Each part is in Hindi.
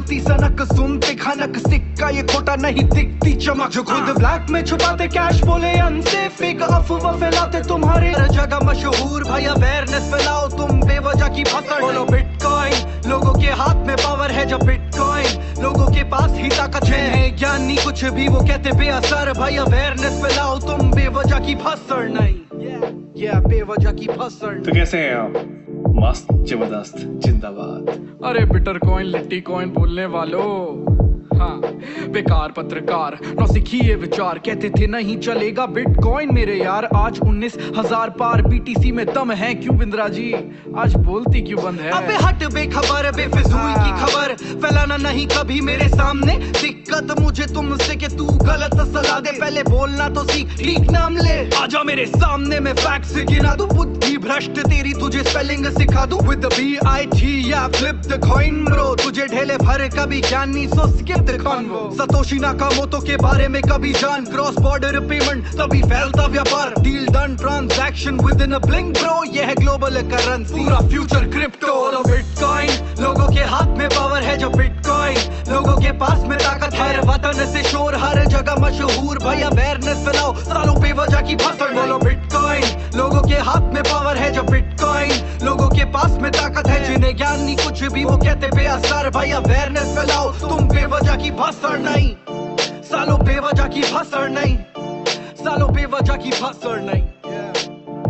बोलती सनक, सुनते खनक, सिक्का ये खोटा नहीं दिखती चमक। जो खुद ब्लैक में छुपाते कैश बोले अनसेफ, फेक अफवाह फैलाते तुम्हारे हर जगह मशहूर। भाई अवेयरनेस फैलाओ तुम बेवजह की भसड़। बोलो बिटकॉइन, लोगों के हाथ में पावर है जब बिटकॉइन लोगों के पास ही ताकत है। ज्ञानी कुछ भी वो कहते बेअसर। भाई अवेयरनेस फैलाओ तुम बेवजह की भसड़ नहीं, बेवजह की भसड़। तो कैसे हैं आप? मस्त जबरदस्त जिंदाबाद। अरे बिटर कॉइन लिट्टी कॉइन बोलने वालों, हाँ बेकार पत्रकार नौसिखी ये विचार। कहते थे नहीं चलेगा बिटकॉइन मेरे यार, आज 19,000 पार। बीटीसी में दम है क्यों बिंद्रा जी, आज बोलती क्यों बंद है? अबे हट बेखबर बेफिजूल की खबर फैलाना नहीं कभी मेरे सामने। दिक्कत मुझे तुमसे कि तू गलत सलाह दे, पहले बोलना तो सीख, ठीक नाम ले। आजा मेरे सामने मैं फैक्ट्स गिना दूं, बुद्धि भ्रष्ट तेरी तुझे स्पेलिंग सिखा दूं। विद BIT या फ्लिप द कॉइन ब्रो, तुझे ढेले भर कभी ज्ञानी so skip the convo. Satoshi Nakamoto के बारे में कभी जान, क्रॉस बॉर्डर पेमेंट तभी फैलता व्यापार। Deal done transaction with in a blink bro, ये है ग्लोबल करेंसी पूरा फ्यूचर क्रिप्टो। बिटकॉइन लोगों के हाथ में पावर है, जो बिटकॉइन लोगों के पास में ताकत है। वतन से शोर हर जगह मशहूर, भाई अवेयरनेस फैलाओ सालों बेवजह की भसड़। बोलो बिटकॉइन लोगों के हाथ में पावर है, जो बिटकॉइन लोगों के पास में ताकत है। जिन्हें ज्ञान नहीं कुछ भी वो कहते बेअसर। भाई अवेयरनेस फैलाओ तुम बेवजह की भसड़ नहीं, सालों बेवजह की भसड़ नहीं, सालों बेवजह की भसड़ नहीं,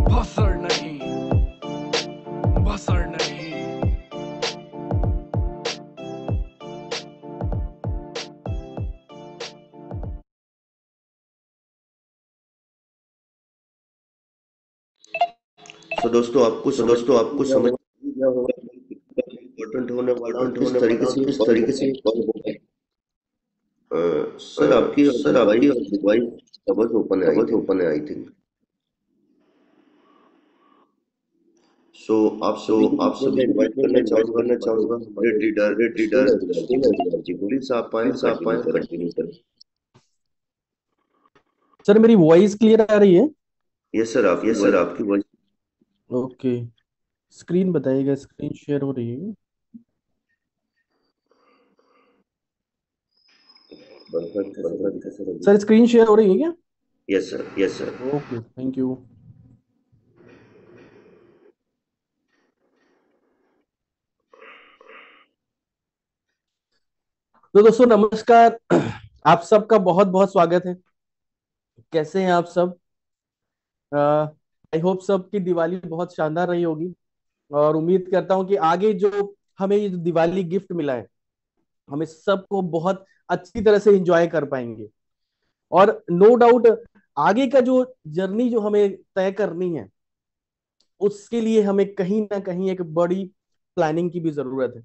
भसड़ नहीं, भसड़ नहीं। तो दोस्तों आपको समझ क्या होगा इम्पोर्टेंट होने वाला, किस तरीके से सर आपकी वॉइस डबल ओपन है आई थिंक। सो आप सभी इनवाइट करना चाहूंगा हमारे लीडर जी, प्लीज आप आए कंटिन्यू करें। सर मेरी वॉइस क्लियर आ रही है? यस सर आपकी वॉइस। ओके, स्क्रीन बताइएगा, स्क्रीन शेयर हो रही है? सर स्क्रीन शेयर हो रही है क्या? Yes sir. Okay, thank you. तो दोस्तों नमस्कार, आप सबका बहुत बहुत स्वागत है। कैसे हैं आप सब? आई होप सबकी दिवाली बहुत शानदार रही होगी, और उम्मीद करता हूं कि आगे जो हमें ये दिवाली गिफ्ट मिला है, हमें सबको बहुत अच्छी तरह से एंजॉय कर पाएंगे। और नो डाउट आगे का जो जर्नी जो हमें तय करनी है, उसके लिए हमें कहीं ना कहीं एक बड़ी प्लानिंग की भी जरूरत है।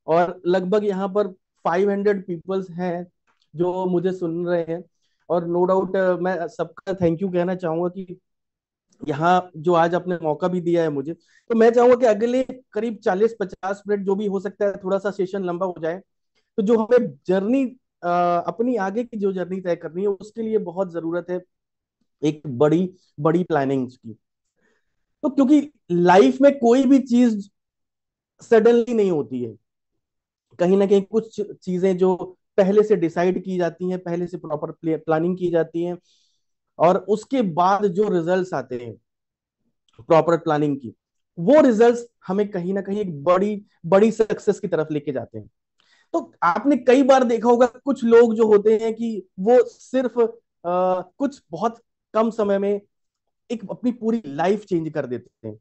और लगभग यहाँ पर 500 पीपल्स हैं जो मुझे सुन रहे हैं, और नो डाउट मैं सबका थैंक यू कहना चाहूंगा कि यहाँ जो आज आपने मौका भी दिया है मुझे। तो मैं चाहूंगा कि अगले करीब 40-50 मिनट जो भी हो सकता है, थोड़ा सा सेशन लंबा हो जाए, तो जो हमें जर्नी अपनी आगे की जो जर्नी तय करनी है, उसके लिए बहुत जरूरत है एक बड़ी बड़ी प्लानिंग की। तो क्योंकि लाइफ में कोई भी चीज सडनली नहीं होती है, कहीं ना कहीं कुछ चीजें जो पहले से डिसाइड की जाती हैं, पहले से प्रॉपर प्लानिंग की जाती हैं, और उसके बाद जो रिजल्ट्स आते हैं प्रॉपर प्लानिंग की, वो रिजल्ट्स हमें कहीं ना कहीं एक बड़ी बड़ी सक्सेस की तरफ लेके जाते हैं। तो आपने कई बार देखा होगा कुछ लोग जो होते हैं कि वो सिर्फ कुछ बहुत कम समय में एक अपनी पूरी लाइफ चेंज कर देते हैं,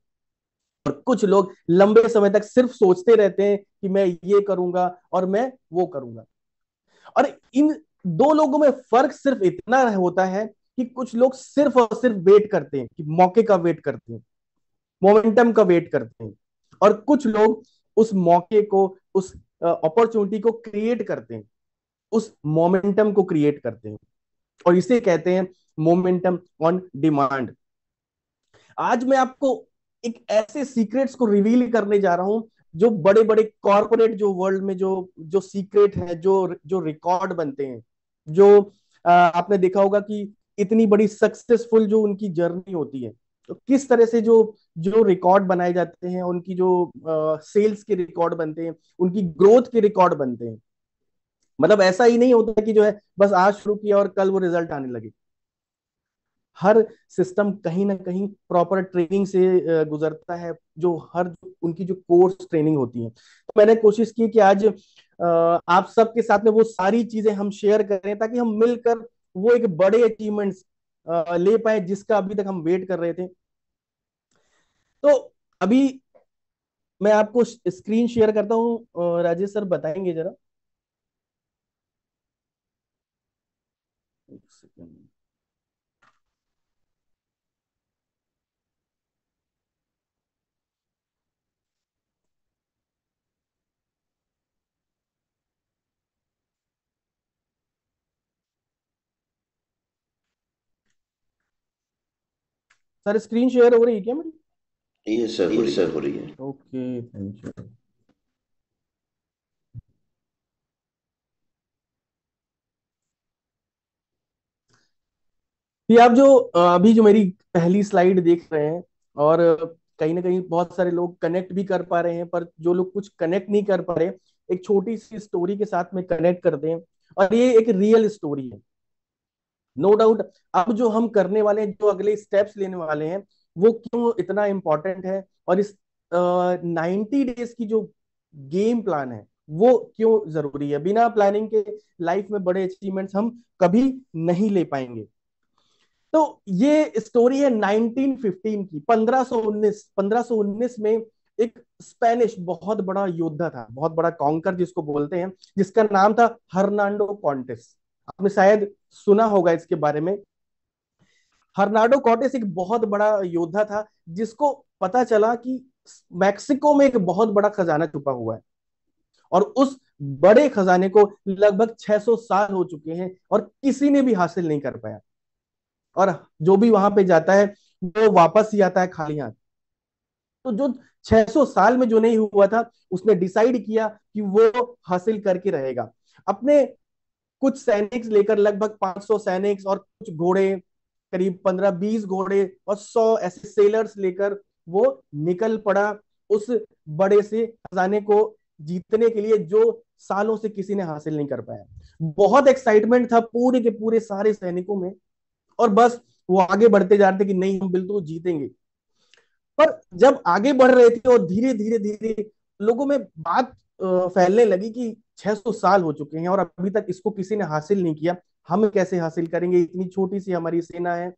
और कुछ लोग लंबे समय तक सिर्फ सोचते रहते हैं कि मैं ये करूंगा और मैं वो करूंगा। और इन दो लोगों में फर्क सिर्फ इतना होता है कि कुछ लोग सिर्फ और सिर्फ वेट करते हैं, कि मौके का वेट करते हैं, मोमेंटम का वेट करते हैं, और कुछ लोग उस मौके को, उस अपॉर्चुनिटी को क्रिएट करते हैं, उस मोमेंटम को क्रिएट करते हैं, और इसे कहते हैं मोमेंटम ऑन डिमांड। आज मैं आपको एक ऐसे सीक्रेट्स को रिवील करने जा रहा हूं जो बड़े बड़े कॉर्पोरेट जो वर्ल्ड में जो जो सीक्रेट है, जो जो रिकॉर्ड बनते हैं, जो आपने देखा होगा कि इतनी बड़ी सक्सेसफुल जो उनकी जर्नी होती है, तो किस तरह से जो जो रिकॉर्ड बनाए जाते हैं, उनकी जो सेल्स के रिकॉर्ड बनते हैं, उनकी ग्रोथ के रिकॉर्ड बनते हैं, मतलब ऐसा ही नहीं होता कि जो है बस आज शुरू किया और कल वो रिजल्ट आने लगे। हर सिस्टम कहीं ना कहीं प्रॉपर ट्रेनिंग से गुजरता है, जो हर उनकी जो कोर्स ट्रेनिंग होती है। तो मैंने कोशिश की कि आज आप सबके साथ में वो सारी चीजें हम शेयर करें, ताकि हम मिलकर वो एक बड़े अचीवमेंट्स ले पाए जिसका अभी तक हम वेट कर रहे थे। तो अभी मैं आपको स्क्रीन शेयर करता हूँ, राजेश सर बताएंगे जरा। एक सेकंड। सर स्क्रीन शेयर हो रही है क्या मेरी? ये सर हो रही है। Okay, thank you. ये आप जो अभी जो मेरी पहली स्लाइड देख रहे हैं, और कहीं ना कहीं बहुत सारे लोग कनेक्ट भी कर पा रहे हैं, पर जो लोग कुछ कनेक्ट नहीं कर पा रहे, एक छोटी सी स्टोरी के साथ में कनेक्ट करते हैं। और ये एक रियल स्टोरी है, नो डाउट। अब जो हम करने वाले हैं, जो अगले स्टेप्स लेने वाले हैं, वो क्यों इतना इम्पोर्टेंट है, और इस 90 डेज की जो गेम प्लान है वो क्यों जरूरी है। बिना प्लानिंग के लाइफ में बड़े अचीवमेंट्स हम कभी नहीं ले पाएंगे। तो ये स्टोरी है 1915 की। 1519 में एक स्पेनिश बहुत बड़ा योद्धा था, बहुत बड़ा कॉन्कर जिसको बोलते हैं, जिसका नाम था हर्नांडो कॉन्टेस। आपने शायद सुना होगा इसके बारे में। हर्नांडो कॉन्टेस एक बहुत बड़ा योद्धा था, जिसको पता चला कि मैक्सिको में एक बहुत बड़ा खजाना छुपा हुआ है, और उस बड़े खजाने को लगभग 600 साल हो चुके हैं और किसी ने भी हासिल नहीं कर पाया। और जो भी वहां पे जाता है वो वापस ही आता है खाली हाथ। तो जो 600 साल में जो नहीं हुआ था, उसने डिसाइड किया कि वो हासिल करके रहेगा। अपने कुछ सैनिक लेकर, लगभग 500 सैनिक और कुछ घोड़े, करीब 15-20 घोड़े और 100 ऐसे सेलर्स लेकर वो निकल पड़ा उस बड़े से खजाने को जीतने के लिए, जो सालों से किसी ने हासिल नहीं कर पाया। बहुत एक्साइटमेंट था पूरे के पूरे सारे सैनिकों में, और बस वो आगे बढ़ते जा रहे थे कि नहीं, हम बिल्कुल जीतेंगे। पर जब आगे बढ़ रहे थे और धीरे धीरे धीरे लोगों में बात फैलने लगी कि 600 साल हो चुके हैं और अभी तक इसको किसी ने हासिल नहीं किया, हम कैसे हासिल करेंगे, इतनी छोटी सी हमारी सेना है।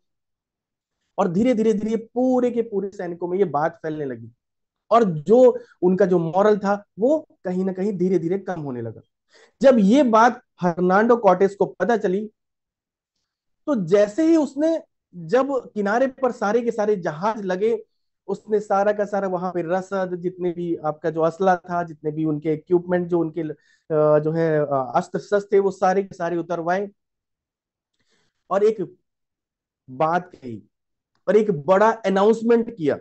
और धीरे धीरे धीरे पूरे के पूरे सैनिकों में ये बात फैलने लगी, और जो उनका जो मॉरल था वो कहीं ना कहीं धीरे धीरे कम होने लगा। जब ये बात हर्नांडो कॉर्टेस को पता चली, तो जैसे ही उसने, जब किनारे पर सारे के सारे जहाज लगे, उसने सारा का सारा वहां पे रसद, जितने भी आपका जो असला था, जितने भी उनके इक्विपमेंट, जो उनके जो है अस्त्र शस्त्र थे, वो सारे के सारे उतरवाए, और एक बात कही और एक बड़ा अनाउंसमेंट किया,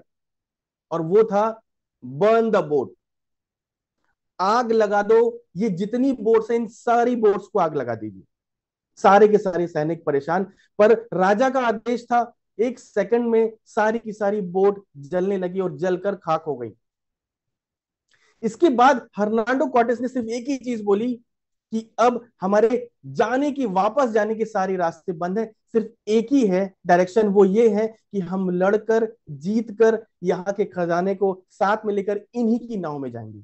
और वो था बर्न द बोट। आग लगा दो, ये जितनी बोट्स हैं इन सारी बोट्स को आग लगा दीजिए। सारे के सारे सैनिक परेशान, पर राजा का आदेश था। एक सेकंड में सारी की सारी बोट जलने लगी और जलकर खाक हो गई। इसके बाद हर्नांडो कॉर्टेस ने सिर्फ एक ही चीज बोली कि अब हमारे जाने की, वापस जाने के सारे रास्ते बंद है, सिर्फ एक ही है डायरेक्शन, वो ये है कि हम लड़कर जीत कर यहाँ के खजाने को साथ में लेकर इन्हीं की नाव में जाएंगे,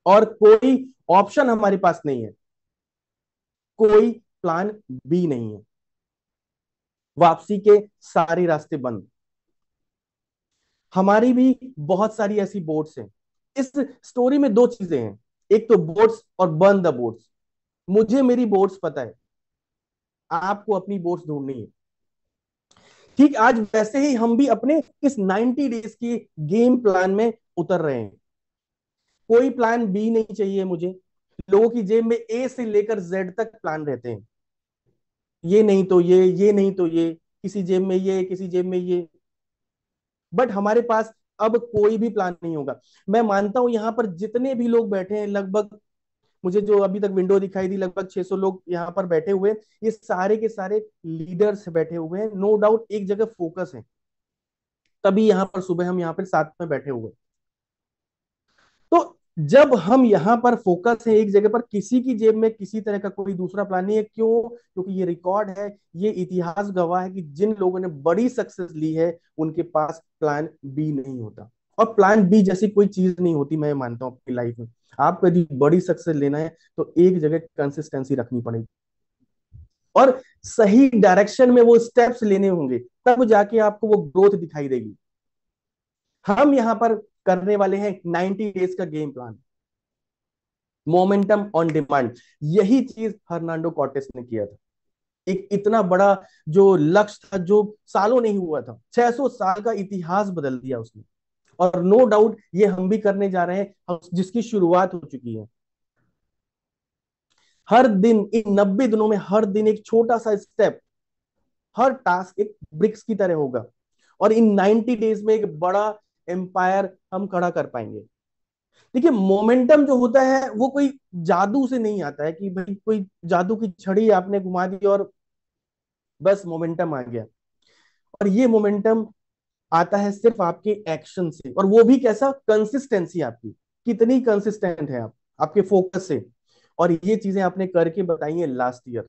और कोई ऑप्शन हमारे पास नहीं है, कोई प्लान बी नहीं है। वापसी के सारे रास्ते बंद। हमारी भी बहुत सारी ऐसी बोट्स हैं। इस स्टोरी में दो चीजें हैं, एक तो बोट्स और बर्न द बोट्स। मुझे मेरी बोट्स पता है, आपको अपनी बोट्स ढूंढनी है। ठीक आज वैसे ही हम भी अपने इस 90 डेज की गेम प्लान में उतर रहे हैं। कोई प्लान बी नहीं चाहिए मुझे। लोगों की जेब में ए से लेकर जेड तक प्लान रहते हैं, ये नहीं तो ये नहीं तो ये, किसी जेब में ये, किसी जेब में ये। बट हमारे पास अब कोई भी प्लान नहीं होगा। मैं मानता हूं यहाँ पर जितने भी लोग बैठे हैं, लगभग मुझे जो अभी तक विंडो दिखाई दी, लगभग 600 लोग यहाँ पर बैठे हुए हैं। ये सारे के सारे लीडर्स बैठे हुए हैं, नो डाउट एक जगह फोकस है, तभी यहाँ पर सुबह हम यहाँ पर साथ में बैठे हुए हैं। तो जब हम यहाँ पर फोकस है एक जगह पर, किसी की जेब में किसी तरह का कोई दूसरा प्लान नहीं है। क्यों? क्योंकि ये रिकॉर्ड है, ये इतिहास गवाह है कि जिन लोगों ने बड़ी सक्सेस ली है उनके पास प्लान बी नहीं होता। और प्लान बी जैसी कोई चीज नहीं होती, मैं मानता हूँ अपनी लाइफ में। आपको यदि बड़ी सक्सेस लेना है तो एक जगह कंसिस्टेंसी रखनी पड़ेगी और सही डायरेक्शन में वो स्टेप्स लेने होंगे, तब जाके आपको वो ग्रोथ दिखाई देगी। हम यहाँ पर करने वाले हैं 90 डेज का game plan, momentum on demand. यही चीज फर्नांडो कॉर्टेस ने किया था। एक इतना बड़ा जो लक्ष्य था, जो सालों नहीं हुआ था, 600 साल का इतिहास बदल दिया उसने। और नो डाउट ये हम भी करने जा रहे हैं, जिसकी शुरुआत हो चुकी है। हर दिन इन 90 दिनों में, हर दिन एक छोटा सा स्टेप, हर टास्क एक ब्रिक्स की तरह होगा और इन 90 डेज में एक बड़ा एम्पायर हम खड़ा कर पाएंगे। देखिए, मोमेंटम जो होता है वो कोई जादू से नहीं आता है कि भाई कोई जादू की छड़ी आपने घुमा दी और बस मोमेंटम आ गया। और ये मोमेंटम आता है सिर्फ आपके एक्शन से, और वो भी कैसा? कंसिस्टेंसी आपकी, कितनी कंसिस्टेंट है आप आपके फोकस से। और ये चीजें आपने करके बताई है लास्ट ईयर।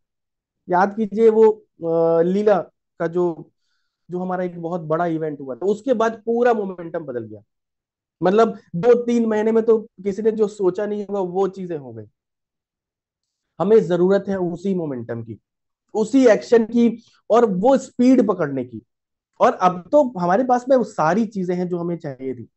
याद कीजिए वो लीला का जो जो हमारा एक बहुत बड़ा इवेंट हुआ था, उसके बाद पूरा मोमेंटम बदल गया। मतलब 2-3 महीने में तो किसी ने जो सोचा नहीं होगा वो चीजें हो गई। हमें जरूरत है उसी मोमेंटम की, उसी एक्शन की, और वो स्पीड पकड़ने की। और अब तो हमारे पास में वो सारी चीजें हैं जो हमें चाहिए थी,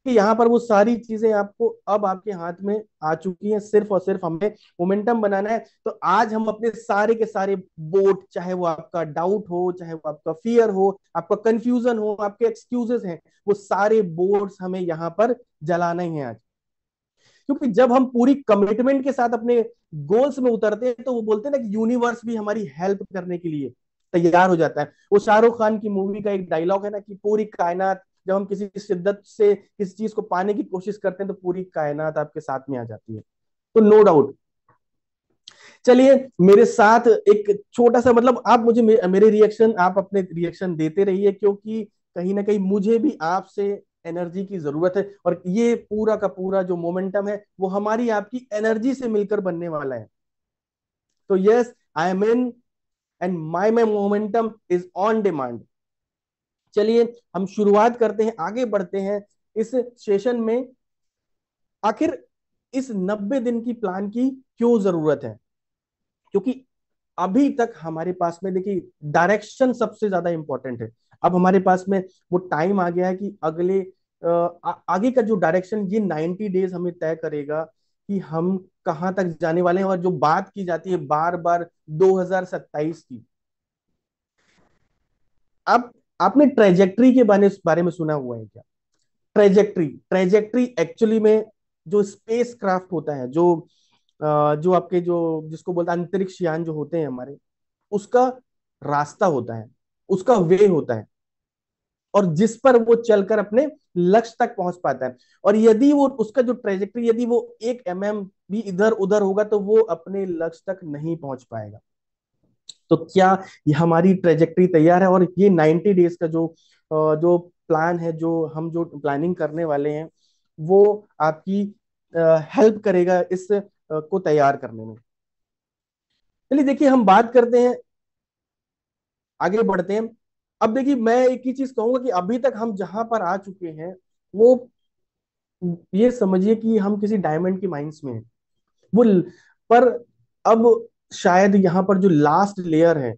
कि यहाँ पर वो सारी चीजें आपको अब आपके हाथ में आ चुकी हैं। सिर्फ और सिर्फ हमें मोमेंटम बनाना है। तो आज हम अपने सारे के सारे बोट, चाहे वो आपका डाउट हो, चाहे वो आपका फियर हो, आपका कंफ्यूजन हो, आपके एक्सक्यूजेस हैं, वो सारे बोर्ड्स हमें यहाँ पर जलाना ही है आज। क्योंकि जब हम पूरी कमिटमेंट के साथ अपने गोल्स में उतरते हैं तो वो बोलते हैं ना कि यूनिवर्स भी हमारी हेल्प करने के लिए तैयार हो जाता है। वो शाहरुख खान की मूवी का एक डायलॉग है ना कि पूरी कायनात, जब हम किसी शिद्दत से किसी चीज को पाने की कोशिश करते हैं तो पूरी कायनात आपके साथ में आ जाती है। तो नो डाउट, चलिए मेरे साथ एक छोटा सा, मतलब आप मुझे मेरे रिएक्शन, आप अपने रिएक्शन देते रहिए, क्योंकि कहीं ना कहीं मुझे भी आपसे एनर्जी की जरूरत है। और ये पूरा का पूरा जो मोमेंटम है वो हमारी आपकी एनर्जी से मिलकर बनने वाला है। तो yes, I am in, and my momentum is on demand. चलिए हम शुरुआत करते हैं, आगे बढ़ते हैं इस सेशन में। आखिर इस 90 दिन की प्लान की क्यों जरूरत है? क्योंकि अभी तक हमारे पास में, देखिए, डायरेक्शन सबसे ज्यादा इंपॉर्टेंट है। अब हमारे पास में वो टाइम आ गया है कि अगले आगे का जो डायरेक्शन, ये 90 डेज हमें तय करेगा कि हम कहाँ तक जाने वाले हैं। और जो बात की जाती है बार बार 2027 की, अब आपने ट्रेजेक्ट्री के बारे में सुना हुआ है क्या? ट्रेजेक्ट्री, ट्रेजेक्ट्री एक्चुअली में जो स्पेस क्राफ्ट होता है, जो आपके जो जिसको बोलते हैं अंतरिक्ष यान जो होते हैं हमारे, उसका रास्ता होता है, उसका वे होता है, और जिस पर वो चलकर अपने लक्ष्य तक पहुंच पाता है। और यदि वो उसका जो ट्रेजेक्ट्री, यदि वो 1 mm भी इधर उधर होगा तो वो अपने लक्ष्य तक नहीं पहुंच पाएगा। तो क्या ये हमारी ट्रेजेक्ट्री तैयार है? और ये 90 डेज का जो प्लान है, जो प्लानिंग करने वाले हैं, वो आपकी हेल्प करेगा इस को तैयार करने में। चलिए देखिए, हम बात करते हैं, आगे बढ़ते हैं। अब देखिए, मैं एक ही चीज कहूंगा कि अभी तक हम जहां पर आ चुके हैं, वो ये समझिए कि हम किसी डायमंड की माइंस में हैं। वो पर अब शायद यहाँ पर जो लास्ट लेयर है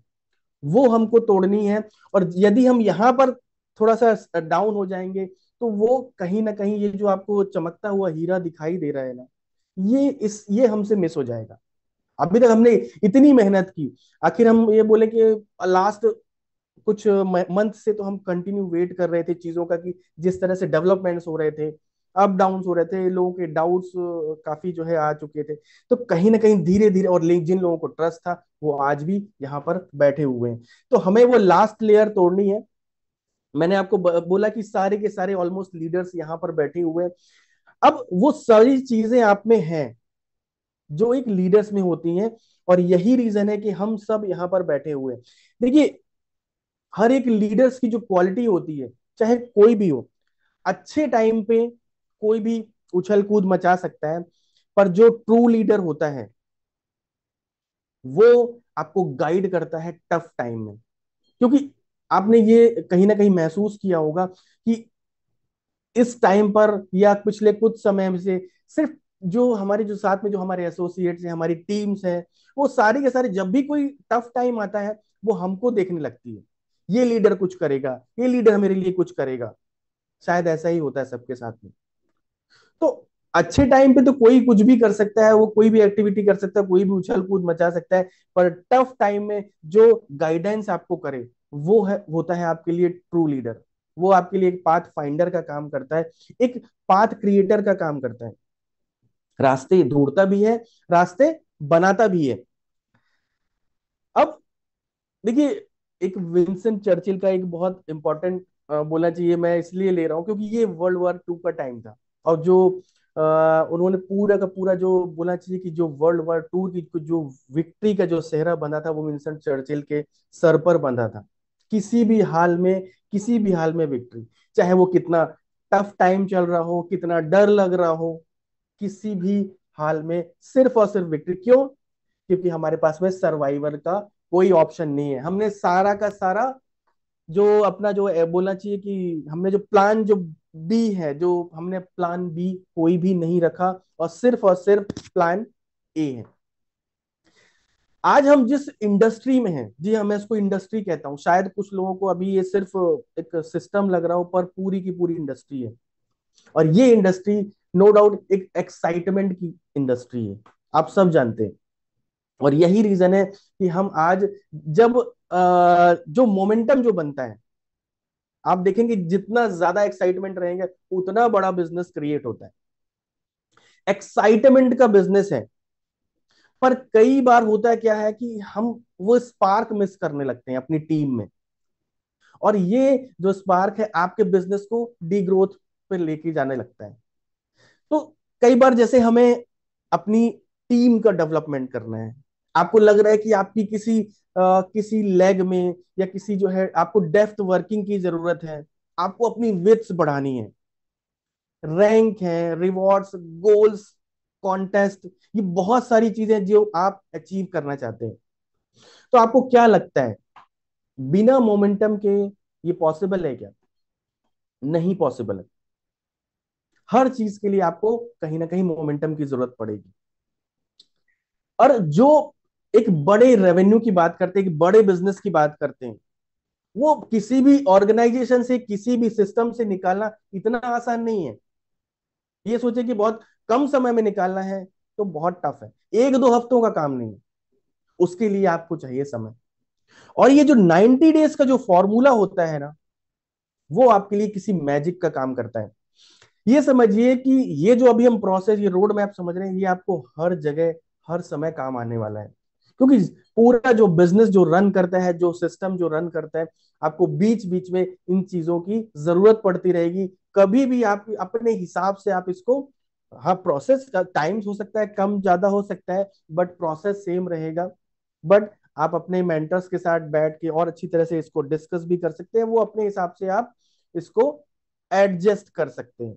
वो हमको तोड़नी है। और यदि हम यहाँ पर थोड़ा सा डाउन हो जाएंगे तो वो कहीं ना कहीं, ये जो आपको चमकता हुआ हीरा दिखाई दे रहा है ना, ये हमसे मिस हो जाएगा। अभी तक हमने इतनी मेहनत की, आखिर हम ये बोले कि लास्ट कुछ मंथ से तो हम कंटिन्यू वेट कर रहे थे चीजों का, कि जिस तरह से डेवलपमेंट्स हो रहे थे, अप डाउन हो रहे थे, लोगों के डाउट्स काफी जो है आ चुके थे। तो कहीं ना कहीं धीरे धीरे, और जिन लोगों को ट्रस्ट था वो आज भी यहाँ पर बैठे हुए हैं। तो हमें वो लास्ट लेयर तोड़नी है। मैंने आपको बोला कि सारे के सारे ऑलमोस्ट लीडर्स यहाँ पर बैठे हुए हैं। अब वो सारी चीजें आप में हैं जो एक लीडर्स में होती हैं, और यही रीजन है कि हम सब यहाँ पर बैठे हुए हैं। देखिए, हर एक लीडर्स की जो क्वालिटी होती है, चाहे कोई भी हो, अच्छे टाइम पे कोई भी उछल कूद मचा सकता है, पर जो ट्रू लीडर होता है वो आपको गाइड करता है टफ टाइम में। क्योंकि आपने ये कहीं ना कहीं महसूस किया होगा कि इस टाइम पर या पिछले कुछ समय से सिर्फ जो हमारे जो साथ में जो हमारे एसोसिएट्स हैं, हमारी टीम्स हैं, वो सारे के सारे जब भी कोई टफ टाइम आता है वो हमको देखने लगती है, ये लीडर कुछ करेगा, ये लीडर मेरे लिए कुछ करेगा। शायद ऐसा ही होता है सबके साथ में। तो अच्छे टाइम पे तो कोई कुछ भी कर सकता है, वो कोई भी एक्टिविटी कर सकता है, कोई भी उछल कूद मचा सकता है, पर टफ टाइम में जो गाइडेंस आपको करे वो है होता है आपके लिए ट्रू लीडर। वो आपके लिए एक पाथ फाइंडर का काम करता है, एक पाथ क्रिएटर का काम करता है। रास्ते ढूंढता भी है, रास्ते बनाता भी है। अब देखिए, एक विंस्टन चर्चिल का एक बहुत इंपॉर्टेंट बोलना चाहिए, मैं इसलिए ले रहा हूँ क्योंकि ये वर्ल्ड वॉर 2 का टाइम था। और जो उन्होंने पूरा का पूरा जो बोलना चाहिए कि जो वर्ल्ड वॉर 2 की जो विक्ट्री का जो सेहरा बंधा था वो विंस्टन चर्चिल के सर पर बंधा था। किसी भी हाल में, किसी भी हाल में विक्ट्री, चाहे वो कितना टफ टाइम चल रहा हो, कितना डर लग रहा हो, किसी भी हाल में सिर्फ और सिर्फ विक्ट्री। क्यों? क्योंकि हमारे पास में सर्वाइवर का कोई ऑप्शन नहीं है। हमने सारा का सारा जो अपना जो बोलना चाहिए कि हमने जो प्लान जो बी है, जो हमने प्लान बी कोई भी नहीं रखा, और सिर्फ प्लान ए है। आज हम जिस इंडस्ट्री में हैं, जी हाँ मैं इसको इंडस्ट्री कहता हूँ, शायद कुछ लोगों को अभी ये सिर्फ एक सिस्टम लग रहा हो, पर पूरी की पूरी इंडस्ट्री है। और ये इंडस्ट्री नो डाउट एक एक्साइटमेंट की इंडस्ट्री है, आप सब जानते हैं। और यही रीजन है कि हम आज जब जो मोमेंटम जो बनता है, आप देखेंगे जितना ज्यादा एक्साइटमेंट रहेंगे उतना बड़ा बिजनेस क्रिएट होता है। एक्साइटमेंट का बिजनेस है, पर कई बार होता है क्या है कि हम वो स्पार्क मिस करने लगते हैं अपनी टीम में, और ये जो स्पार्क है आपके बिजनेस को डी ग्रोथ पे लेके जाने लगता है। तो कई बार जैसे हमें अपनी टीम का डेवलपमेंट करना है, आपको लग रहा है कि आपकी किसी लेग में या किसी जो है आपको डेप्थ वर्किंग की जरूरत है, आपको अपनी विड्थ बढ़ानी है, रैंक है, रिवॉर्ड्स, गोल्स, कॉन्टेस्ट, ये बहुत सारी चीजें जो आप अचीव करना चाहते हैं। तो आपको क्या लगता है बिना मोमेंटम के ये पॉसिबल है क्या? नहीं पॉसिबल है। हर चीज के लिए आपको कहीं ना कहीं मोमेंटम की जरूरत पड़ेगी। और जो एक बड़े रेवेन्यू की बात करते हैं, एक बड़े बिजनेस की बात करते हैं, वो किसी भी ऑर्गेनाइजेशन से, किसी भी सिस्टम से निकालना इतना आसान नहीं है। ये सोचे कि बहुत कम समय में निकालना है तो बहुत टफ है, 1-2 हफ्तों का काम नहीं है, उसके लिए आपको चाहिए समय। और ये जो 90 डेज का जो फॉर्मूला होता है ना, वो आपके लिए किसी मैजिक का काम करता है। ये समझिए कि ये जो अभी हम प्रोसेस, ये रोड मैप समझ रहे हैं, ये आपको हर जगह हर समय काम आने वाला है। क्योंकि पूरा जो बिजनेस जो रन करता है, जो सिस्टम जो रन करता है, आपको बीच बीच में इन चीजों की जरूरत पड़ती रहेगी। कभी भी आप अपने हिसाब से आप इसको, हाँ प्रोसेस का टाइम हो सकता है कम ज्यादा हो सकता है, बट प्रोसेस सेम रहेगा। बट आप अपने मेंटर्स के साथ बैठ के और अच्छी तरह से इसको डिस्कस भी कर सकते हैं, वो अपने हिसाब से आप इसको एडजस्ट कर सकते हैं।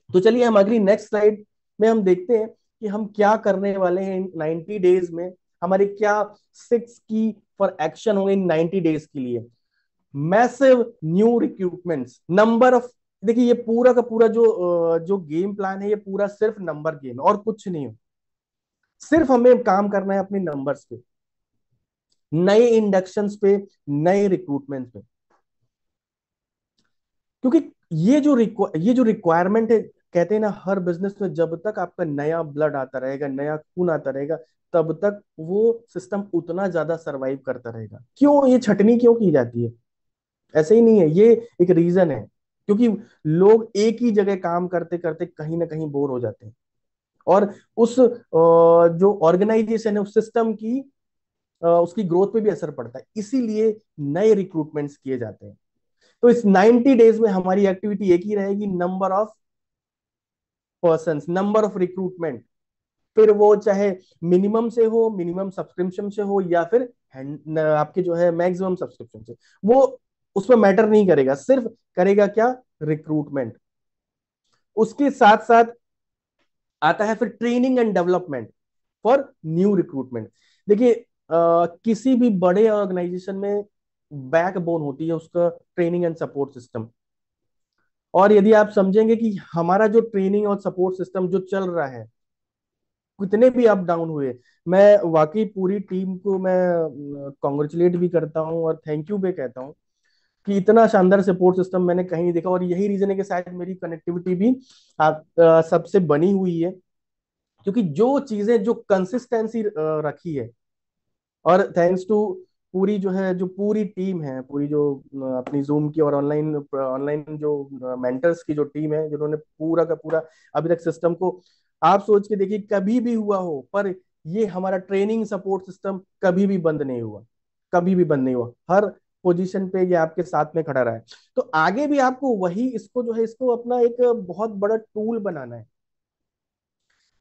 तो चलिए हम अगली नेक्स्ट स्लाइड में हम देखते हैं कि हम क्या करने वाले हैं इन 90 डेज में। हमारे क्या 6 की फॉर एक्शन होंगे इन 90 डेज के लिए। Massive new recruitments, number of, देखिए ये पूरा का पूरा जो गेम प्लान है, ये पूरा सिर्फ नंबर गेम और कुछ नहीं हो। सिर्फ हमें काम करना है अपने नंबर्स पे, नए इंडक्शंस पे, नए रिक्रूटमेंट पे। क्योंकि ये जो रिक्वायरमेंट है, कहते हैं ना हर बिजनेस में जब तक आपका नया ब्लड आता रहेगा, नया खून आता रहेगा, तब तक वो सिस्टम उतना ज्यादा सरवाइव करता रहेगा। क्यों ये छटनी क्यों की जाती है? ऐसे ही नहीं है, ये एक रीजन है। क्योंकि लोग एक ही जगह काम करते करते कहीं ना कहीं बोर हो जाते हैं, और उस जो ऑर्गेनाइजेशन है, उस सिस्टम की उसकी ग्रोथ पे भी असर पड़ता है। इसीलिए नए रिक्रूटमेंट्स किए जाते हैं। तो इस 90 डेज में हमारी एक्टिविटी एक ही रहेगी, number of person, number of recruitment. फिर वो चाहे मिनिमम से हो, मिनिमम सब्सक्रिप्शन से हो, या फिर आपके जो है मैक्सिमम सब्सक्रिप्शन से, वो उसमें मैटर नहीं करेगा। सिर्फ करेगा क्या? रिक्रूटमेंट। उसके साथ साथ आता है फिर training and development for new recruitment. देखिए किसी भी बड़े ऑर्गेनाइजेशन में बैकबोन होती है उसका ट्रेनिंग एंड सपोर्ट सिस्टम। और यदि आप समझेंगे कि हमारा जो ट्रेनिंग और सपोर्ट सिस्टम जो चल रहा है, कितने भी अप डाउन हुए, मैं वाकई पूरी टीम को मैं कॉन्ग्रेचुलेट भी करता हूं और थैंक यू भी कहता हूं कि इतना शानदार सपोर्ट सिस्टम मैंने कहीं नहीं देखा। और यही रीजन है कि शायद मेरी कनेक्टिविटी भी आप सबसे बनी हुई है, क्योंकि जो चीजें जो कंसिस्टेंसी रखी है, और थैंक्स टू पूरी जो है जो पूरी टीम है, पूरी जो अपनी जूम की और ऑनलाइन ऑनलाइन जो मेंटर्स की जो टीम है, जिन्होंने पूरा का पूरा अभी तक सिस्टम को, आप सोच के देखिए कभी भी हुआ हो पर ये हमारा ट्रेनिंग सपोर्ट सिस्टम कभी भी बंद नहीं हुआ, कभी भी बंद नहीं हुआ, हर पोजीशन पे ये आपके साथ में खड़ा रहा है। तो आगे भी आपको वही इसको जो है इसको अपना एक बहुत बड़ा टूल बनाना है।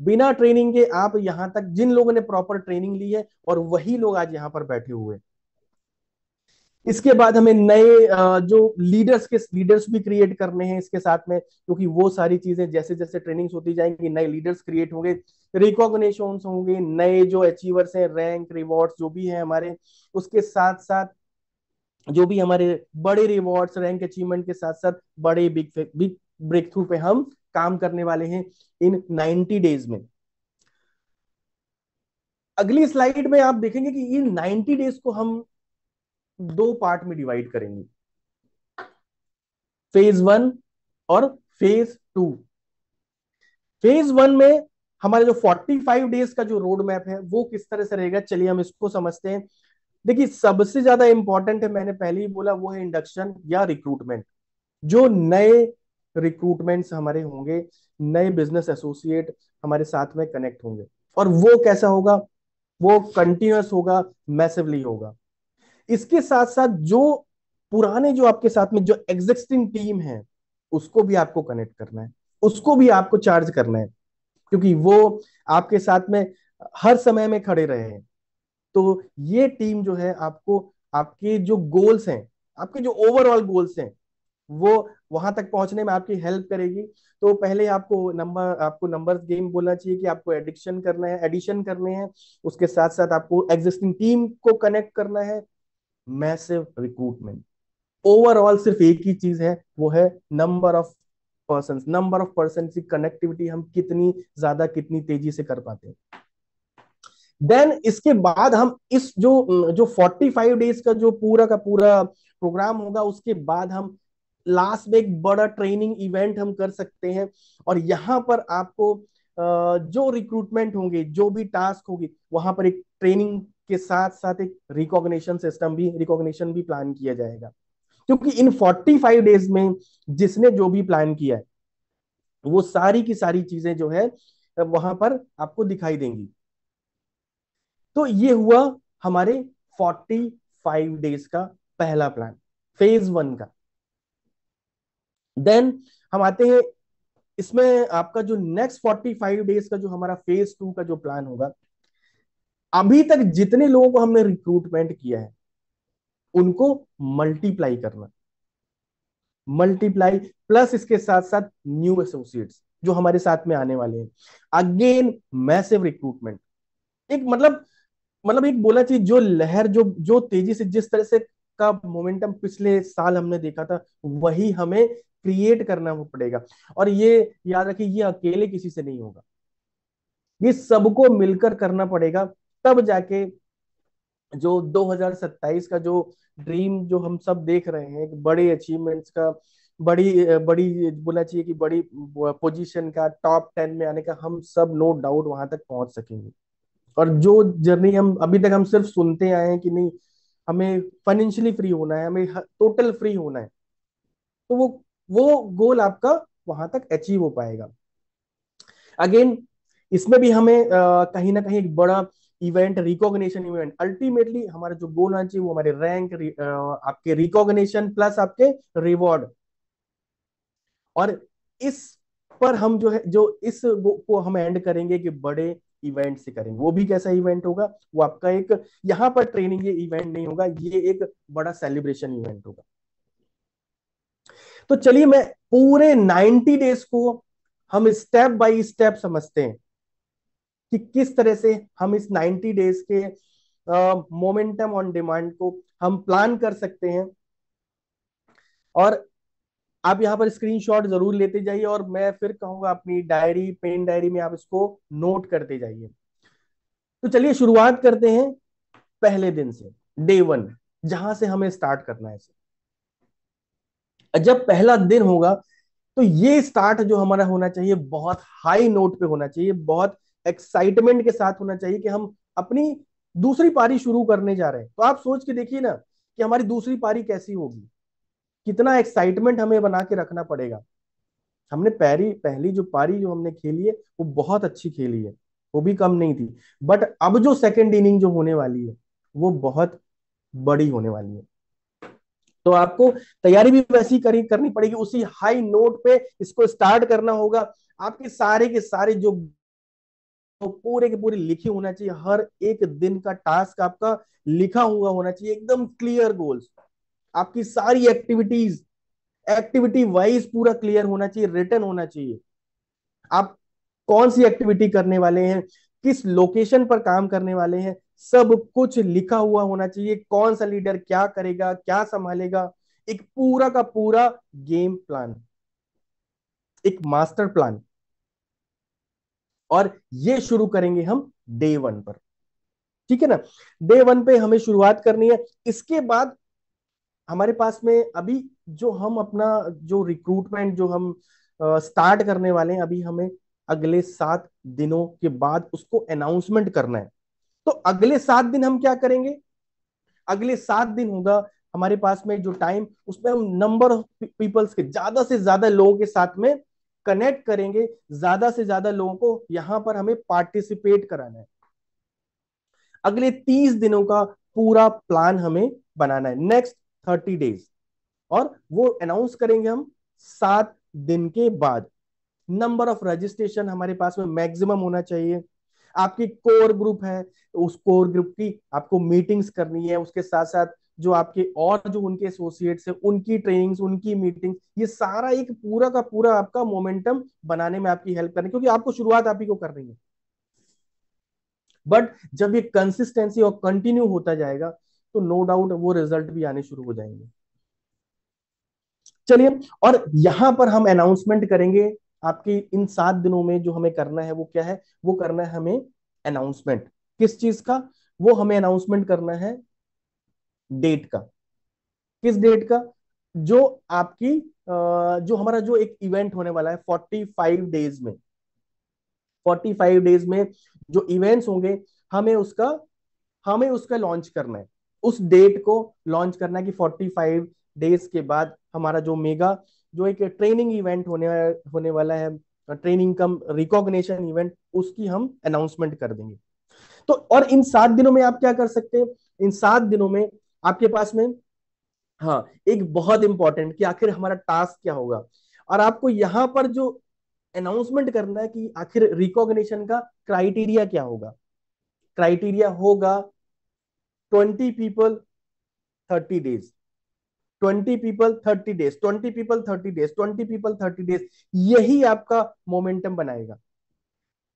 बिना ट्रेनिंग के आप यहां तक, जिन लोगों ने प्रॉपर ट्रेनिंग ली है और वही लोग आज यहां पर बैठे हुए हैं। इसके बाद हमें नए जो लीडर्स भी क्रिएट करने हैं इसके साथ में, क्योंकि वो सारी चीजें जैसे जैसे ट्रेनिंग्स होती जाएंगी नए लीडर्स क्रिएट होंगे, रिकॉग्निशंस होंगे, नए जो अचीवर्स हैं, रैंक रिवॉर्ड्स जो भी है हमारे, उसके साथ साथ जो भी हमारे बड़े रिवॉर्ड्स रैंक अचीवमेंट के साथ साथ बड़े बिग बिग ब्रेक थ्रू पे हम काम करने वाले हैं इन 90 डेज में। अगली स्लाइड में आप देखेंगे कि इन 90 डेज को हम दो पार्ट में डिवाइड करेंगे, फेज 1 और फेज 2। फेज 1 में हमारे जो 45 डेज का जो रोड मैप है वो किस तरह से रहेगा, चलिए हम इसको समझते हैं। देखिए सबसे ज्यादा इंपॉर्टेंट है, मैंने पहले ही बोला, वो है इंडक्शन या रिक्रूटमेंट। जो नए रिक्रूटमेंट्स हमारे होंगे, नए बिजनेस एसोसिएट हमारे साथ में कनेक्ट होंगे, और वो कैसा होगा, वो कंटिन्यूअस होगा, मैसिवली होगा। इसके साथ साथ जो पुराने जो आपके साथ में जो एग्जिस्टिंग टीम है उसको भी आपको कनेक्ट करना है, उसको भी आपको चार्ज करना है, क्योंकि वो आपके साथ में हर समय में खड़े रहे हैं। तो ये टीम जो है आपको आपके जो गोल्स हैं, आपके जो ओवरऑल गोल्स हैं, वो वहां तक पहुंचने में आपकी हेल्प करेगी। तो पहले आपको नंबर्स गेम बोलना चाहिए कि आपको एडिशन करने हैं, उसके साथ साथ आपको एग्जिस्टिंग टीम को कनेक्ट करना है, मैसिव रिक्रूटमेंट। ओवरऑल सिर्फ एक ही चीज है, वो है नंबर ऑफ पर्सन की कनेक्टिविटी हम कितनी ज्यादा कितनी तेजी से कर पाते हैं। देन इसके बाद हम इस जो जो 45 डेज का जो पूरा का पूरा प्रोग्राम होगा, उसके बाद हम लास्ट में एक बड़ा ट्रेनिंग इवेंट हम कर सकते हैं। और यहां पर आपको जो रिक्रूटमेंट होंगे, जो भी टास्क होगी, वहां पर एक ट्रेनिंग के साथ साथ एक रिकॉग्निशन भी प्लान किया जाएगा, क्योंकि इन 45 डेज में जिसने जो भी प्लान किया है वो सारी की सारी चीजें जो है वहां पर आपको दिखाई देंगी। तो ये हुआ हमारे 45 डेज का पहला प्लान, फेज 1 का। देन हम आते हैं इसमें, आपका जो नेक्स्ट 45 डेज का जो हमारा फेज 2 का जो प्लान होगा, अभी तक जितने लोगों को हमने रिक्रूटमेंट किया है उनको मल्टीप्लाई करना, मल्टीप्लाई प्लस इसके साथ साथ न्यू एसोसिएट्स जो हमारे साथ में आने वाले हैं, अगेन मैसिव रिक्रूटमेंट। एक मतलब एक बोला चाहिए जो लहर जो जो तेजी से जिस तरह से का मोमेंटम पिछले साल हमने देखा था, वही हमें क्रिएट करना पड़ेगा। और ये याद रखिए, ये अकेले किसी से नहीं होगा, ये सबको मिलकर करना पड़ेगा, तब जाके जो 2027 का जो ड्रीम जो हम सब देख रहे हैं, एक बड़े अचीवमेंट्स का, बड़ी बड़ी बोला चाहिए कि बड़ी पोजीशन का, टॉप 10 में आने का, हम सब नो डाउट वहां तक पहुंच सकेंगे। और जो जर्नी हम अभी तक हम सिर्फ सुनते आए हैं कि नहीं, हमें फाइनेंशियली फ्री होना है, हमें टोटल फ्री होना है, तो वो गोल आपका वहां तक अचीव हो पाएगा। अगेन इसमें भी हमें कहीं ना कहीं एक बड़ा इवेंट, रिकॉग्निशन इवेंट, अल्टीमेटली हमारा जो गोल होना चाहिए वो हमारे रैंक, आपके रिकॉग्निशन प्लस आपके रिवॉर्ड। और इस पर हम जो है जो इस को हम एंड करेंगे कि बड़े इवेंट से करेंगे। वो भी कैसा इवेंट होगा, वो आपका एक, यहाँ पर ट्रेनिंग ये इवेंट नहीं होगा, ये एक बड़ा सेलिब्रेशन इवेंट होगा। तो चलिए मैं पूरे 90 डेज को हम स्टेप बाय स्टेप समझते हैं कि किस तरह से हम इस 90 डेज के मोमेंटम ऑन डिमांड को हम प्लान कर सकते हैं। और आप यहाँ पर स्क्रीनशॉट जरूर लेते जाइए, और मैं फिर कहूंगा अपनी डायरी, पेन डायरी में आप इसको नोट करते जाइए। तो चलिए शुरुआत करते हैं पहले दिन से, डे 1, जहां से हमें स्टार्ट करना है। जब पहला दिन होगा तो ये स्टार्ट जो हमारा होना चाहिए बहुत हाई नोट पे होना चाहिए, बहुत एक्साइटमेंट के साथ होना चाहिए कि हम अपनी दूसरी पारी शुरू करने जा रहे हैं। तो आप सोच के देखिए ना कि हमारी दूसरी पारी कैसी होगी, कितना एक्साइटमेंट हमें बना के रखना पड़ेगा। हमने पहली जो पारी जो हमने खेली है वो बहुत अच्छी खेली है, वो भी कम नहीं थी। बट अब जो सेकेंड इनिंग जो होने वाली है वो बहुत बड़ी होने वाली है। तो आपको तैयारी भी वैसी करनी पड़ेगी, उसी हाई नोट पे इसको स्टार्ट करना होगा। आपके सारे के सारे जो पूरे के पूरे लिखे होना चाहिए, हर एक दिन का टास्क आपका लिखा हुआ होना चाहिए, एकदम क्लियर गोल्स। आपकी सारी एक्टिविटीज एक्टिविटी वाइज पूरा क्लियर होना चाहिए, रिटर्न होना चाहिए। आप कौन सी एक्टिविटी करने वाले हैं, किस लोकेशन पर काम करने वाले हैं, सब कुछ लिखा हुआ होना चाहिए। कौन सा लीडर क्या करेगा, क्या संभालेगा, एक पूरा का पूरा गेम प्लान, एक मास्टर प्लान। और ये शुरू करेंगे हम डे 1 पर, ठीक है ना। डे 1 पे हमें शुरुआत करनी है। इसके बाद हमारे पास में अभी जो हम अपना जो रिक्रूटमेंट जो हम स्टार्ट करने वाले हैं, अभी हमें अगले 7 दिनों के बाद उसको अनाउंसमेंट करना है। तो अगले 7 दिन हम क्या करेंगे, अगले 7 दिन होगा हमारे पास में जो टाइम, उसमें हम नंबर ऑफ पीपल्स के, ज्यादा से ज्यादा लोगों के साथ में कनेक्ट करेंगे, ज्यादा से ज्यादा लोगों को यहां पर हमें पार्टिसिपेट कराना है। अगले 30 दिनों का पूरा प्लान हमें बनाना है, नेक्स्ट 30 डेज। और वो अनाउंस करेंगे हम 7 दिन के बाद। नंबर ऑफ रजिस्ट्रेशन हमारे पास में मैक्सिमम होना चाहिए। आपकी कोर ग्रुप है, उस कोर ग्रुप की आपको मीटिंग्स करनी है, उसके साथ साथ जो आपके और जो उनके एसोसिएट्स हैं उनकी ट्रेनिंग्स, उनकी मीटिंग, ये सारा एक पूरा का पूरा आपका मोमेंटम बनाने में आपकी हेल्प करनी, क्योंकि आपको शुरुआत आप ही को करनी है। बट जब ये कंसिस्टेंसी और कंटिन्यू होता जाएगा तो नो डाउट वो रिजल्ट भी आने शुरू हो जाएंगे। चलिए, और यहां पर हम अनाउंसमेंट करेंगे। आपकी इन 7 दिनों में जो हमें करना है वो क्या है, वो करना है हमें अनाउंसमेंट। किस चीज का, वो हमें अनाउंसमेंट करना है डेट का। किस डेट का, जो आपकी जो हमारा जो एक इवेंट होने वाला है 45 डेज में, 45 डेज में जो इवेंट्स होंगे, हमें उसका हमें उसका लॉन्च करना है। उस डेट को लॉन्च करना है कि 45 डेज के बाद हमारा जो मेगा जो एक ट्रेनिंग इवेंट होने वाला है, ट्रेनिंग कम रिकॉग्निशन इवेंट, उसकी हम अनाउंसमेंट कर देंगे। तो और इन 7 दिनों में आप क्या कर सकते हैं, इन 7 दिनों में आपके पास में, हाँ, एक बहुत इंपॉर्टेंट कि आखिर हमारा टास्क क्या होगा। और आपको यहां पर जो अनाउंसमेंट करना है कि आखिर रिकॉग्निशन का क्राइटेरिया क्या होगा। क्राइटेरिया होगा 20 people 30 days, 20 people 30 days, 20 people 30 days, 20 people 30 days, यही आपका मोमेंटम बनाएगा।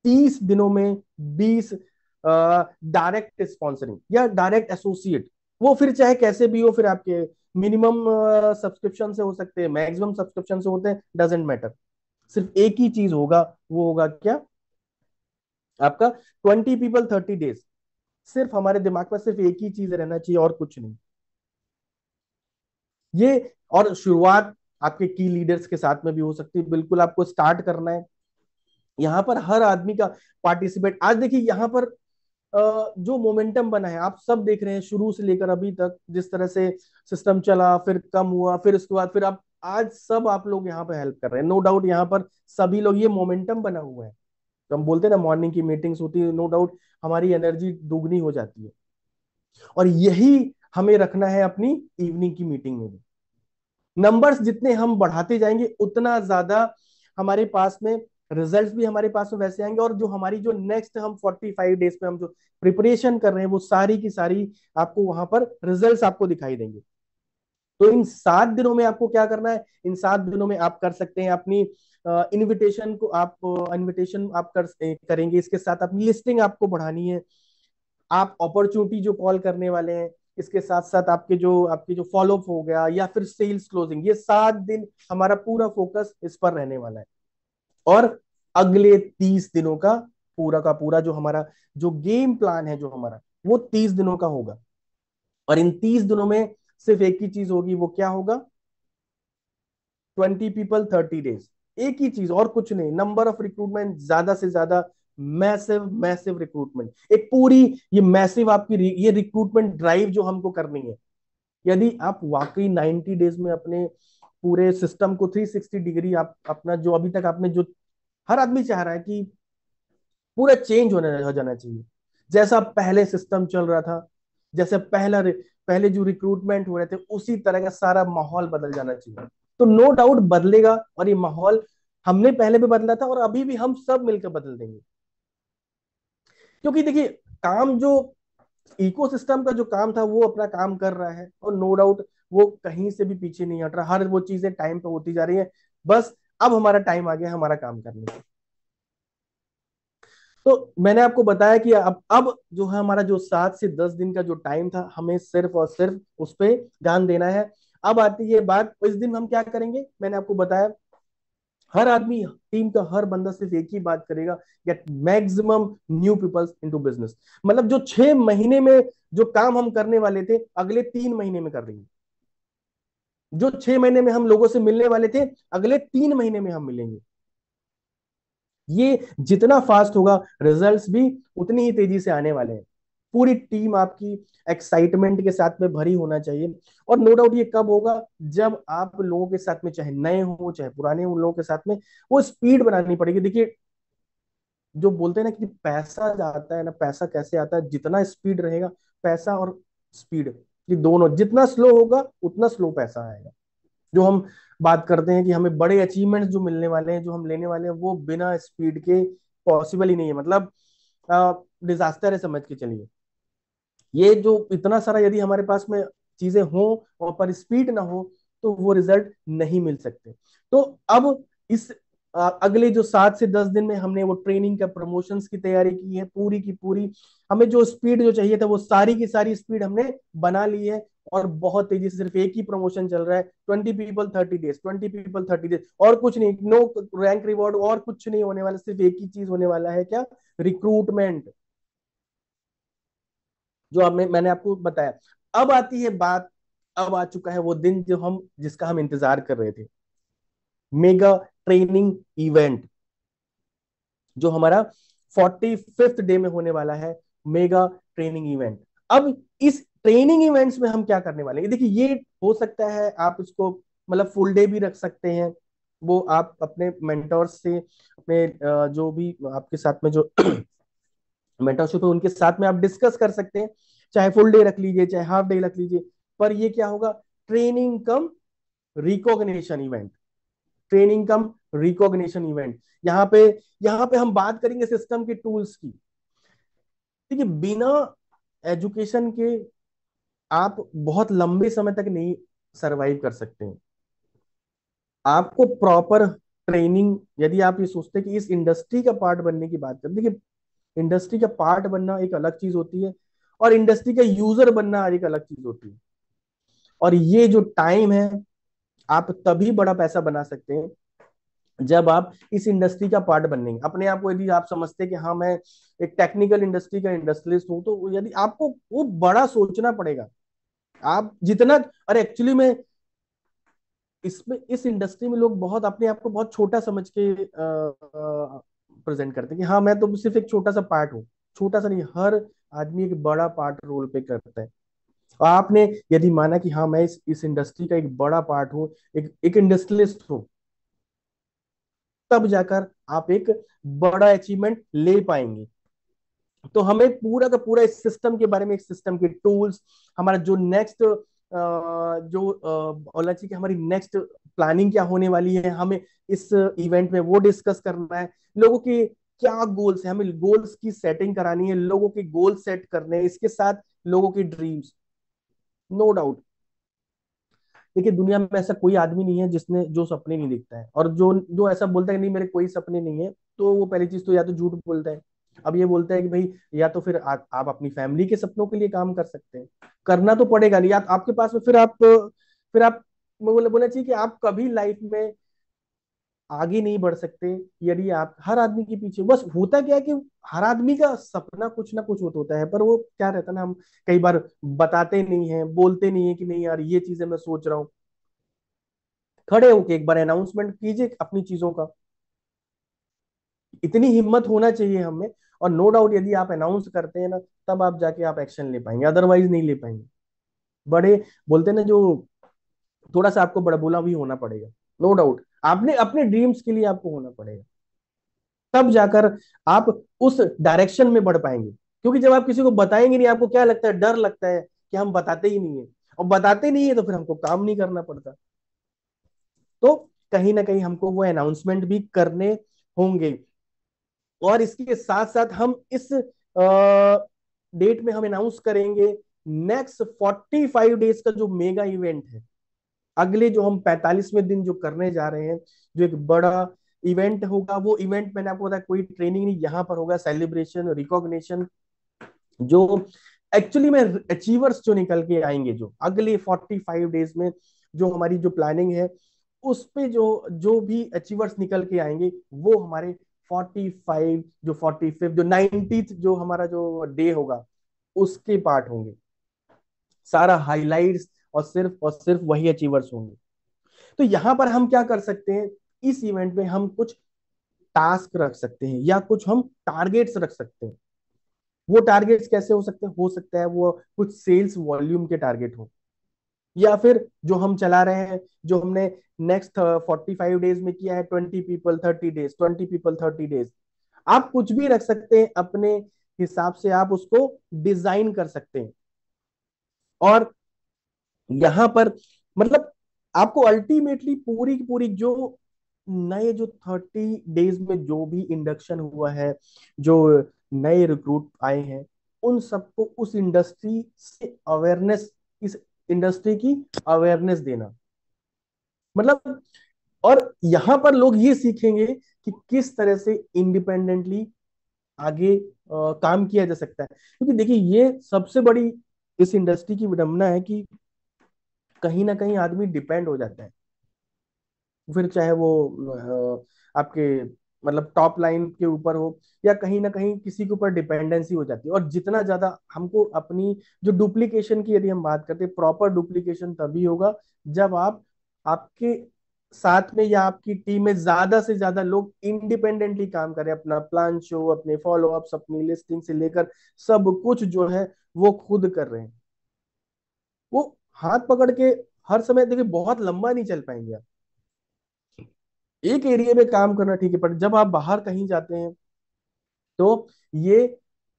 30 दिनों में 20 डायरेक्ट स्पॉन्सरिंग या डायरेक्ट एसोसिएट, वो फिर चाहे कैसे भी हो, फिर आपके मिनिमम सब्सक्रिप्शन से हो सकते हैं, मैक्सिमम सब्सक्रिप्शन से होते हैं, डजेंट मैटर। सिर्फ एक ही चीज होगा, वो होगा क्या, आपका 20 पीपल 30 डेज। सिर्फ हमारे दिमाग में सिर्फ एक ही चीज रहना चाहिए और कुछ नहीं। ये, और शुरुआत आपके की लीडर्स के साथ में भी हो सकती है। बिल्कुल आपको स्टार्ट करना है, यहाँ पर हर आदमी का पार्टिसिपेट। आज देखिए यहाँ पर जो मोमेंटम बना है, आप सब देख रहे हैं शुरू से लेकर अभी तक जिस तरह से सिस्टम चला, फिर कम हुआ, फिर उसके बाद फिर आप आज सब आप लोग यहाँ पे हेल्प कर रहे हैं। नो डाउट यहाँ पर सभी लोग, ये मोमेंटम बना हुआ है। तो हम बोलते हैं ना, मॉर्निंग की मीटिंग्स होती है, नो डाउट हमारी एनर्जी दुगनी हो जाती है। और यही हमें रखना है अपनी इवनिंग की मीटिंग में भी। नंबर्स जितने हम बढ़ाते जाएंगे उतना ज्यादा हमारे पास में रिजल्ट्स भी हमारे पास में वैसे आएंगे। और जो हमारी जो नेक्स्ट हम 45 डेज पे हम जो प्रिपरेशन कर रहे हैं वो सारी की सारी आपको वहां पर रिजल्ट्स आपको दिखाई देंगे। तो इन 7 दिनों में आपको क्या करना है, इन 7 दिनों में आप कर सकते हैं अपनी इनविटेशन को, आप इनविटेशन आप करेंगे, इसके साथ अपनी लिस्टिंग आपको बढ़ानी है, आप अपॉर्चुनिटी जो कॉल करने वाले हैं, इसके साथ साथ आपके जो फॉलोअप हो गया या फिर सेल्स क्लोजिंग, ये 7 दिन हमारा पूरा फोकस इस पर रहने वाला है। और अगले 30 दिनों का पूरा जो हमारा जो गेम प्लान है जो हमारा, वो 30 दिनों का होगा। और इन 30 दिनों में सिर्फ एक ही चीज होगी, वो क्या होगा, 20 पीपल 30 डेज, एक ही चीज और कुछ नहीं, नंबर ऑफ रिक्रूटमेंट ज्यादा से ज्यादा, मैसिव मैसिव रिक्रूटमेंट, एक पूरी ये मैसिव आपकी ये रिक्रूटमेंट ड्राइव जो हमको करनी है। यदि आप वाकई 90 डेज में अपने पूरे सिस्टम को 360 डिग्री आप अपना जो अभी तक आपने जो, हर आदमी चाह रहा है कि पूरा चेंज होने हो जाना चाहिए, जैसा पहले सिस्टम चल रहा था, जैसे पहले जो रिक्रूटमेंट हो रहे थे उसी तरह का सारा माहौल बदल जाना चाहिए। तो नो डाउट बदलेगा, और ये माहौल हमने पहले भी बदला था और अभी भी हम सब मिलकर बदल देंगे। क्योंकि देखिए, काम जो इकोसिस्टम का जो काम था वो अपना काम कर रहा है, और नो डाउट वो कहीं से भी पीछे नहीं हट रहा, हर वो चीजें टाइम पे होती जा रही है। बस अब हमारा टाइम आ गया हमारा काम करने का। तो मैंने आपको बताया कि अब जो है हमारा जो 7 से 10 दिन का जो टाइम था, हमें सिर्फ और सिर्फ उस पर ध्यान देना है। अब आती है बात, इस दिन हम क्या करेंगे, मैंने आपको बताया हर आदमी, टीम का हर बंदा सिर्फ एक ही बात करेगा, get maximum new peoples into business. मतलब जो 6 महीने में जो काम हम करने वाले थे, अगले 3 महीने में कर देंगे। जो 6 महीने में हम लोगों से मिलने वाले थे, अगले 3 महीने में हम मिलेंगे। ये जितना फास्ट होगा, रिजल्ट्स भी उतनी ही तेजी से आने वाले हैं। पूरी टीम आपकी एक्साइटमेंट के साथ में भरी होना चाहिए। और नो डाउट ये कब होगा, जब आप लोगों के साथ में, चाहे नए हो चाहे पुराने, उन लोगों के साथ में वो स्पीड बनानी पड़ेगी। देखिए, जो बोलते हैं ना कि पैसा जाता है ना, पैसा कैसे आता है, जितना स्पीड रहेगा, पैसा और स्पीड, ये दोनों जितना स्लो होगा उतना स्लो पैसा आएगा। जो हम बात करते हैं कि हमें बड़े अचीवमेंट्स जो मिलने वाले हैं, जो हम लेने वाले हैं, वो बिना स्पीड के पॉसिबल ही नहीं है। मतलब डिजास्टर है, समझ के चलिए। ये जो इतना सारा यदि हमारे पास में चीजें हों और पर स्पीड ना हो, तो वो रिजल्ट नहीं मिल सकते। तो अब इस अगले जो 7 से 10 दिन में हमने वो ट्रेनिंग का, प्रमोशंस की तैयारी की है पूरी की पूरी। हमें जो स्पीड जो चाहिए था, वो सारी की सारी स्पीड हमने बना ली है। और बहुत तेजी से सिर्फ एक ही प्रमोशन चल रहा है, 20 पीपल 30 डेज, 20 पीपल 30 डेज, और कुछ नहीं, नो रैंक रिवॉर्ड, और कुछ नहीं होने वाला, सिर्फ एक ही चीज होने वाला है, क्या, रिक्रूटमेंट, जो मैंने आपको बताया। अब आती है बात, अब आ चुका है वो दिन जो हम जिसका हम इंतजार कर रहे थे, मेगा ट्रेनिंग इवेंट, जो हमारा 45th डे में होने वाला है, मेगा ट्रेनिंग इवेंट। अब इस ट्रेनिंग इवेंट्स में हम क्या करने वाले हैं, देखिए ये हो सकता है आप इसको मतलब फुल डे भी रख सकते हैं, वो आप अपने मेंटर्स से, अपने जो भी आपके साथ में जो मेंटरशिप है उनके साथ में आप डिस्कस कर सकते हैं, चाहे फुल डे रख लीजिए चाहे हाफ डे रख लीजिए। पर ये क्या होगा, ट्रेनिंग कम रिकॉग्निशन इवेंट, ट्रेनिंग कम रिकॉग्निशन इवेंट। यहाँ पे हम बात करेंगे सिस्टम के टूल्स की। देखिए, बिना एजुकेशन के आप बहुत लंबे समय तक नहीं सरवाइव कर सकते हैं। आपको प्रॉपर ट्रेनिंग, यदि आप ये सोचते हैं कि इस इंडस्ट्री का पार्ट बनने की बात करें, देखिए इंडस्ट्री का पार्ट बनना एक अलग चीज होती है, और इंडस्ट्री का यूजर बनना एक अलग चीज होती है। और ये जो टाइम है, आप तभी बड़ा पैसा बना सकते हैं जब आप इस इंडस्ट्री का पार्ट बनेंगे। अपने आप को यदि आप समझते हैं कि हाँ मैं एक टेक्निकल इंडस्ट्री का इंडस्ट्रियलिस्ट हूं, तो यदि आपको वो बड़ा सोचना पड़ेगा। आप जितना, अरे एक्चुअली में इसमें इस इंडस्ट्री में लोग बहुत अपने आप को बहुत छोटा समझ के प्रेजेंट करते हैं कि हाँ मैं तो सिर्फ एक छोटा सा पार्ट हूँ। छोटा सा नहीं, हर आदमी एक बड़ा पार्ट रोल पे करता है। और आपने यदि माना कि हाँ मैं इस इंडस्ट्री का एक बड़ा पार्ट हूँ, एक इंडस्ट्रियलिस्ट हूँ, तब जाकर आप एक बड़ा अचीवमेंट ले पाएंगे। तो हमें पूरा का पूरा इस सिस्टम के बारे में, एक सिस्टम के टूल्स, हमारा जो नेक्स्ट जो बोलना चाहिए कि हमारी नेक्स्ट प्लानिंग क्या होने वाली है, हमें इस इवेंट में वो डिस्कस करना है। लोगों के क्या गोल्स है, हमें गोल्स की सेटिंग करानी है, लोगों के गोल सेट करने हैं, इसके साथ लोगों की ड्रीम्स। नो डाउट देखिए दुनिया में ऐसा कोई आदमी नहीं है जिसने जो सपने नहीं देखता है, और जो जो ऐसा बोलता है कि नहीं मेरे कोई सपने नहीं है, तो वो पहली चीज तो या तो झूठ बोलता है। अब ये बोलता है कि भाई या तो फिर आप अपनी फैमिली के सपनों के लिए काम कर सकते हैं, करना तो पड़ेगा नहीं, या आपके पास में फिर आप बोले बोलना चाहिए कि आप कभी लाइफ में आगे नहीं बढ़ सकते यदि आप, हर आदमी के पीछे बस होता क्या है कि हर आदमी का सपना कुछ ना कुछ होता है, पर वो क्या रहता है ना, हम कई बार बताते नहीं है, बोलते नहीं है कि नहीं यार ये चीजें मैं सोच रहा हूँ। खड़े होके एक बार अनाउंसमेंट कीजिए अपनी चीजों का, इतनी हिम्मत होना चाहिए हमें। और नो डाउट यदि आप अनाउंस करते हैं ना, तब आप जाके आप एक्शन ले पाएंगे, अदरवाइज नहीं ले पाएंगे। बड़े बोलते हैं ना, जो थोड़ा सा आपको बड़बोला भी होना पड़ेगा, नो डाउट आपने अपने ड्रीम्स के लिए आपको होना पड़ेगा, तब जाकर आप उस डायरेक्शन में बढ़ पाएंगे। क्योंकि जब आप किसी को बताएंगे नहीं, आपको क्या लगता है, डर लगता है कि हम बताते ही नहीं है, और बताते नहीं है तो फिर हमको काम नहीं करना पड़ता। तो कहीं ना कहीं हमको वो अनाउंसमेंट भी करने होंगे, और इसके साथ साथ हम इस डेट में हम अनाउंस करेंगे नेक्स्ट 45 डेज का जो मेगा इवेंट है, अगले जो हम 45वें दिन जो करने जा रहे हैं, जो एक बड़ा इवेंट होगा। वो इवेंट मैंने आपको बताया कोई ट्रेनिंग नहीं, यहाँ पर होगा सेलिब्रेशन, रिकॉग्निशन, जो एक्चुअली में अचीवर्स जो निकल के आएंगे, जो अगले 45 डेज में जो हमारी जो प्लानिंग है, उस पे जो जो भी अचीवर्स निकल के आएंगे, वो हमारे 45 जो 45 जो 90th जो हमारा जो डे होगा उसके पार्ट होंगे। सारा हाइलाइट्स और सिर्फ वही अचीवर्स होंगे। तो यहां पर हम क्या कर सकते हैं, इस इवेंट में हम कुछ टास्क रख सकते हैं या कुछ हम टारगेट्स रख सकते हैं। वो टारगेट्स कैसे हो सकते हैं, हो सकता है वो कुछ सेल्स वॉल्यूम के टारगेट हो, या फिर जो हम चला रहे हैं, जो हमने नेक्स्ट 45 डेज में किया है, 20 पीपल 30 डेज, 20 पीपल 30 डेज, आप कुछ भी रख सकते हैं अपने हिसाब से, आप उसको डिजाइन कर सकते हैं। और यहां पर मतलब आपको अल्टीमेटली पूरी की पूरी जो नए जो 30 डेज में जो भी इंडक्शन हुआ है, जो नए रिक्रूट आए हैं, उन सबको उस इंडस्ट्री से अवेयरनेस, इस इंडस्ट्री की अवेयरनेस देना, मतलब। और यहां पर लोग ये सीखेंगे कि किस तरह से इंडिपेंडेंटली आगे काम किया जा सकता है। क्योंकि देखिए ये सबसे बड़ी इस इंडस्ट्री की विडंबना है कि कहीं ना कहीं आदमी डिपेंड हो जाता है, फिर चाहे वो आपके मतलब टॉप लाइन के ऊपर हो, या कहीं ना कहीं किसी के ऊपर डिपेंडेंसी हो जाती है। और जितना ज्यादा हमको अपनी जो डुप्लीकेशन की यदि हम बात करते हैं, प्रॉपर डुप्लीकेशन तभी होगा जब आप आपके साथ में या आपकी टीम में ज्यादा से ज्यादा लोग इंडिपेंडेंटली काम करें, अपना प्लान शो, अपने फॉलो अप्स, अपनी लिस्टिंग से लेकर सब कुछ जो है वो खुद कर रहे हैं। वो हाथ पकड़ के हर समय देखिए बहुत लंबा नहीं चल पाएंगे आप, एक एरिया में काम करना ठीक है, पर जब आप बाहर कहीं जाते हैं तो ये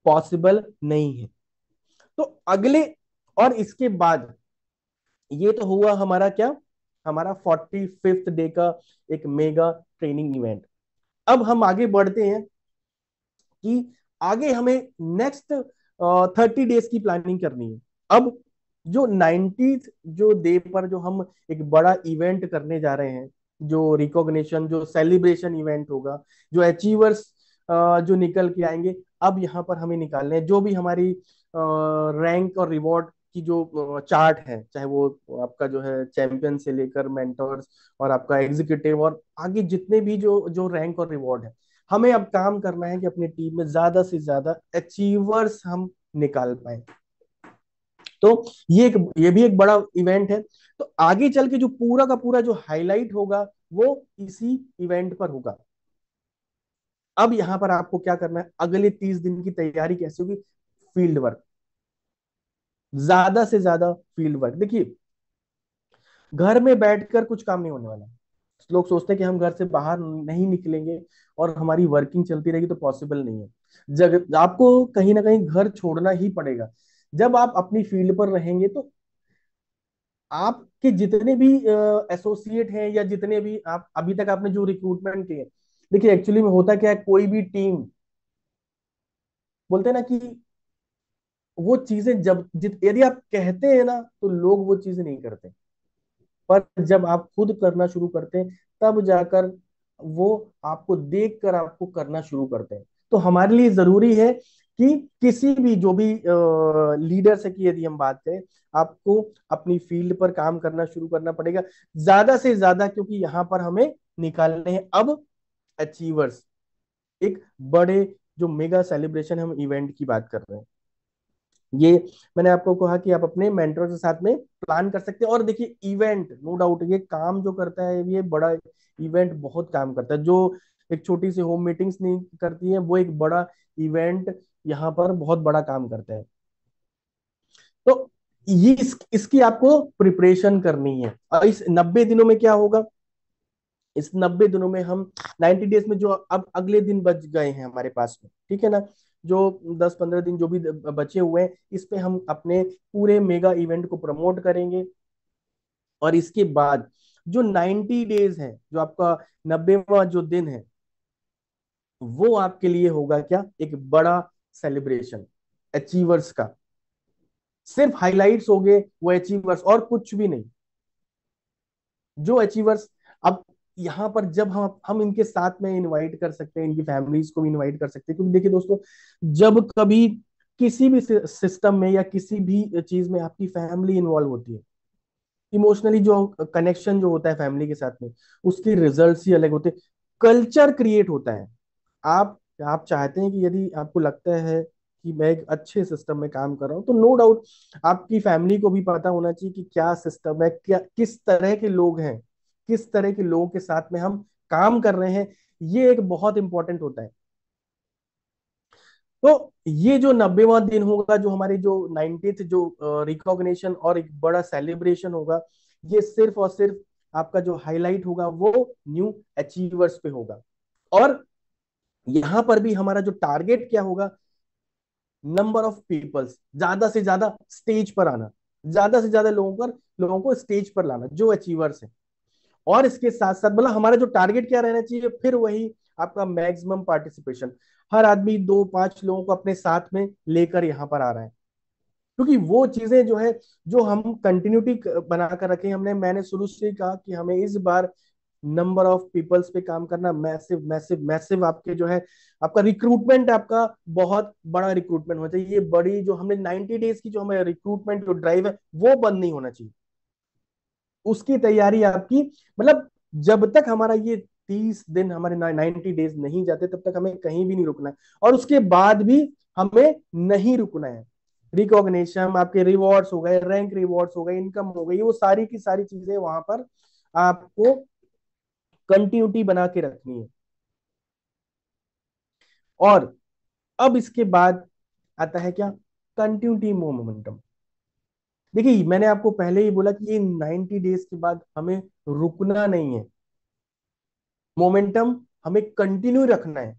पॉसिबल नहीं है। तो अगले और इसके बाद, ये तो हुआ हमारा क्या, हमारा 45th डे का एक मेगा ट्रेनिंग इवेंट। अब हम आगे बढ़ते हैं कि आगे हमें नेक्स्ट 30 डेज की प्लानिंग करनी है। अब जो 90th जो डे पर जो हम एक बड़ा इवेंट करने जा रहे हैं, जो रिकॉग्निशन, जो सेलिब्रेशन इवेंट होगा, जो अचीवर्स जो निकल के आएंगे, अब यहाँ पर हमें निकालने हैं जो भी हमारी रैंक और रिवॉर्ड की जो चार्ट है, चाहे वो आपका जो है चैंपियन से लेकर मेंटर्स और आपका एग्जीक्यूटिव और आगे जितने भी जो जो रैंक और रिवॉर्ड है, हमें अब काम करना है कि अपनी टीम में ज्यादा से ज्यादा अचीवर्स हम निकाल पाए। तो ये भी एक बड़ा इवेंट है। तो आगे चल के जो पूरा का पूरा जो हाईलाइट होगा वो इसी इवेंट पर होगा। अब यहां पर आपको क्या करना है, अगले 30 दिन की तैयारी कैसे होगी, फील्ड वर्क, ज्यादा से ज्यादा फील्ड वर्क। देखिए घर में बैठकर कुछ काम नहीं होने वाला। लोग सोचते हैं कि हम घर से बाहर नहीं निकलेंगे और हमारी वर्किंग चलती रहेगी, तो पॉसिबल नहीं है। जब आपको कहीं ना कहीं घर छोड़ना ही पड़ेगा, जब आप अपनी फील्ड पर रहेंगे तो आपके जितने भी एसोसिएट हैं या जितने भी आप अभी तक आपने जो रिक्रूटमेंट किए, देखिए एक्चुअली में होता क्या है, कोई भी टीम बोलते हैं ना कि वो चीजें जब यदि आप कहते हैं ना तो लोग वो चीजें नहीं करते। पर जब आप खुद करना शुरू करते हैं तब जाकर वो आपको देखकर आपको करना शुरू करते हैं। तो हमारे लिए जरूरी है कि किसी भी जो भी लीडर से की यदि हम बात करें, आपको अपनी फील्ड पर काम करना शुरू करना पड़ेगा ज्यादा से ज्यादा, क्योंकि यहाँ पर हमें निकालने हैं अब अचीवर्स। एक बड़े जो मेगा सेलिब्रेशन हम इवेंट की बात कर रहे हैं, ये मैंने आपको कहा कि आप अपने मेंटर के साथ में प्लान कर सकते हैं। और देखिए इवेंट नो डाउट ये काम जो करता है, ये बड़ा इवेंट बहुत काम करता है। जो एक छोटी सी होम मीटिंग्स नहीं करती है, वो एक बड़ा इवेंट यहाँ पर बहुत बड़ा काम करता है। तो ये इसकी आपको प्रिपरेशन करनी है। और इस 90 दिनों में क्या होगा, इस 90 दिनों में हम 90 डेज में जो अब अगले दिन बच गए हैं हमारे पास में, ठीक है ना, जो 10-15 दिन जो भी बचे हुए हैं, इस पे हम अपने पूरे मेगा इवेंट को प्रमोट करेंगे। और इसके बाद जो 90 डेज है, जो आपका 90वां जो दिन है, वो आपके लिए होगा क्या, एक बड़ा सेलिब्रेशन अचीवर्स का। सिर्फ हाइलाइट्स हो गए वो अचीवर्स, और कुछ भी नहीं। जो अचीवर्स अब यहाँ पर जब हम इनके साथ में इनवाइट कर सकते हैं, इनकी फैमिलीज को भी इनवाइट कर सकते हैं, क्योंकि देखिए दोस्तों, जब कभी किसी भी सिस्टम में या किसी भी चीज में आपकी फैमिली इन्वॉल्व होती है, इमोशनली जो कनेक्शन जो होता है फैमिली के साथ में, उसके रिजल्ट्स ही अलग होते हैं। कल्चर क्रिएट होता है। आप आप चाहते हैं कि यदि आपको लगता है कि मैं एक अच्छे सिस्टम में काम कर रहा हूँ, तो नो डाउट आपकी फैमिली को भी पता होना चाहिए कि क्या सिस्टम है, क्या किस तरह के लोग हैं, किस तरह के लोगों के साथ में हम काम कर रहे हैं। ये एक बहुत इंपॉर्टेंट होता है। तो ये जो 90वां दिन होगा, जो हमारे जो 90th जो रिकॉग्निशन और एक बड़ा सेलिब्रेशन होगा, ये सिर्फ और सिर्फ आपका जो हाईलाइट होगा वो न्यू अचीवर्स पे होगा। और यहां पर भी हमारा जो टारगेट क्या होगा, नंबर ऑफ पीपल्स, ज्यादा से ज्यादा स्टेज पर आना, ज्यादा से ज्यादा लोगों को स्टेज पर लाना जो अचीवर्स है। और इसके साथ साथ मतलब हमारा जो टारगेट क्या रहना चाहिए, फिर वही आपका मैक्सिमम पार्टिसिपेशन। हर आदमी 2-5 लोगों को अपने साथ में लेकर यहाँ पर आ रहा है, क्योंकि वो चीजें जो है, जो हम कंटिन्यूटी बनाकर रखे हमने, मैंने शुरू से ही कहा कि हमें इस बार नंबर ऑफ पीपल्स पे काम करना, मैसिव मैसिव मैसिव। आपके जो है आपका रिक्रूटमेंट, आपका बहुत बड़ा रिक्रूटमेंट होना चाहिए। ये बड़ी जो हमने 90 डेज की जो हमें रिक्रूटमेंट जो ड्राइव है, वो बंद नहीं होना चाहिए। उसकी तैयारी आपकी, मतलब जब तक हमारा ये 30 दिन, हमारे 90 डेज नहीं जाते, तब तक हमें कहीं भी नहीं रुकना है। और उसके बाद भी हमें नहीं रुकना है। रिकॉग्निशन, आपके रिवॉर्ड्स हो गए, रैंक रिवॉर्ड्स हो गए, इनकम हो गई, वो सारी की सारी चीजें वहां पर आपको कंटिन्यूटी बना के रखनी है। और अब इसके बाद आता है क्या, कंटिन्यूटी मोमेंटम। देखिए मैंने आपको पहले ही बोला कि ये 90 डेज के बाद हमें रुकना नहीं है, मोमेंटम हमें कंटिन्यू रखना है।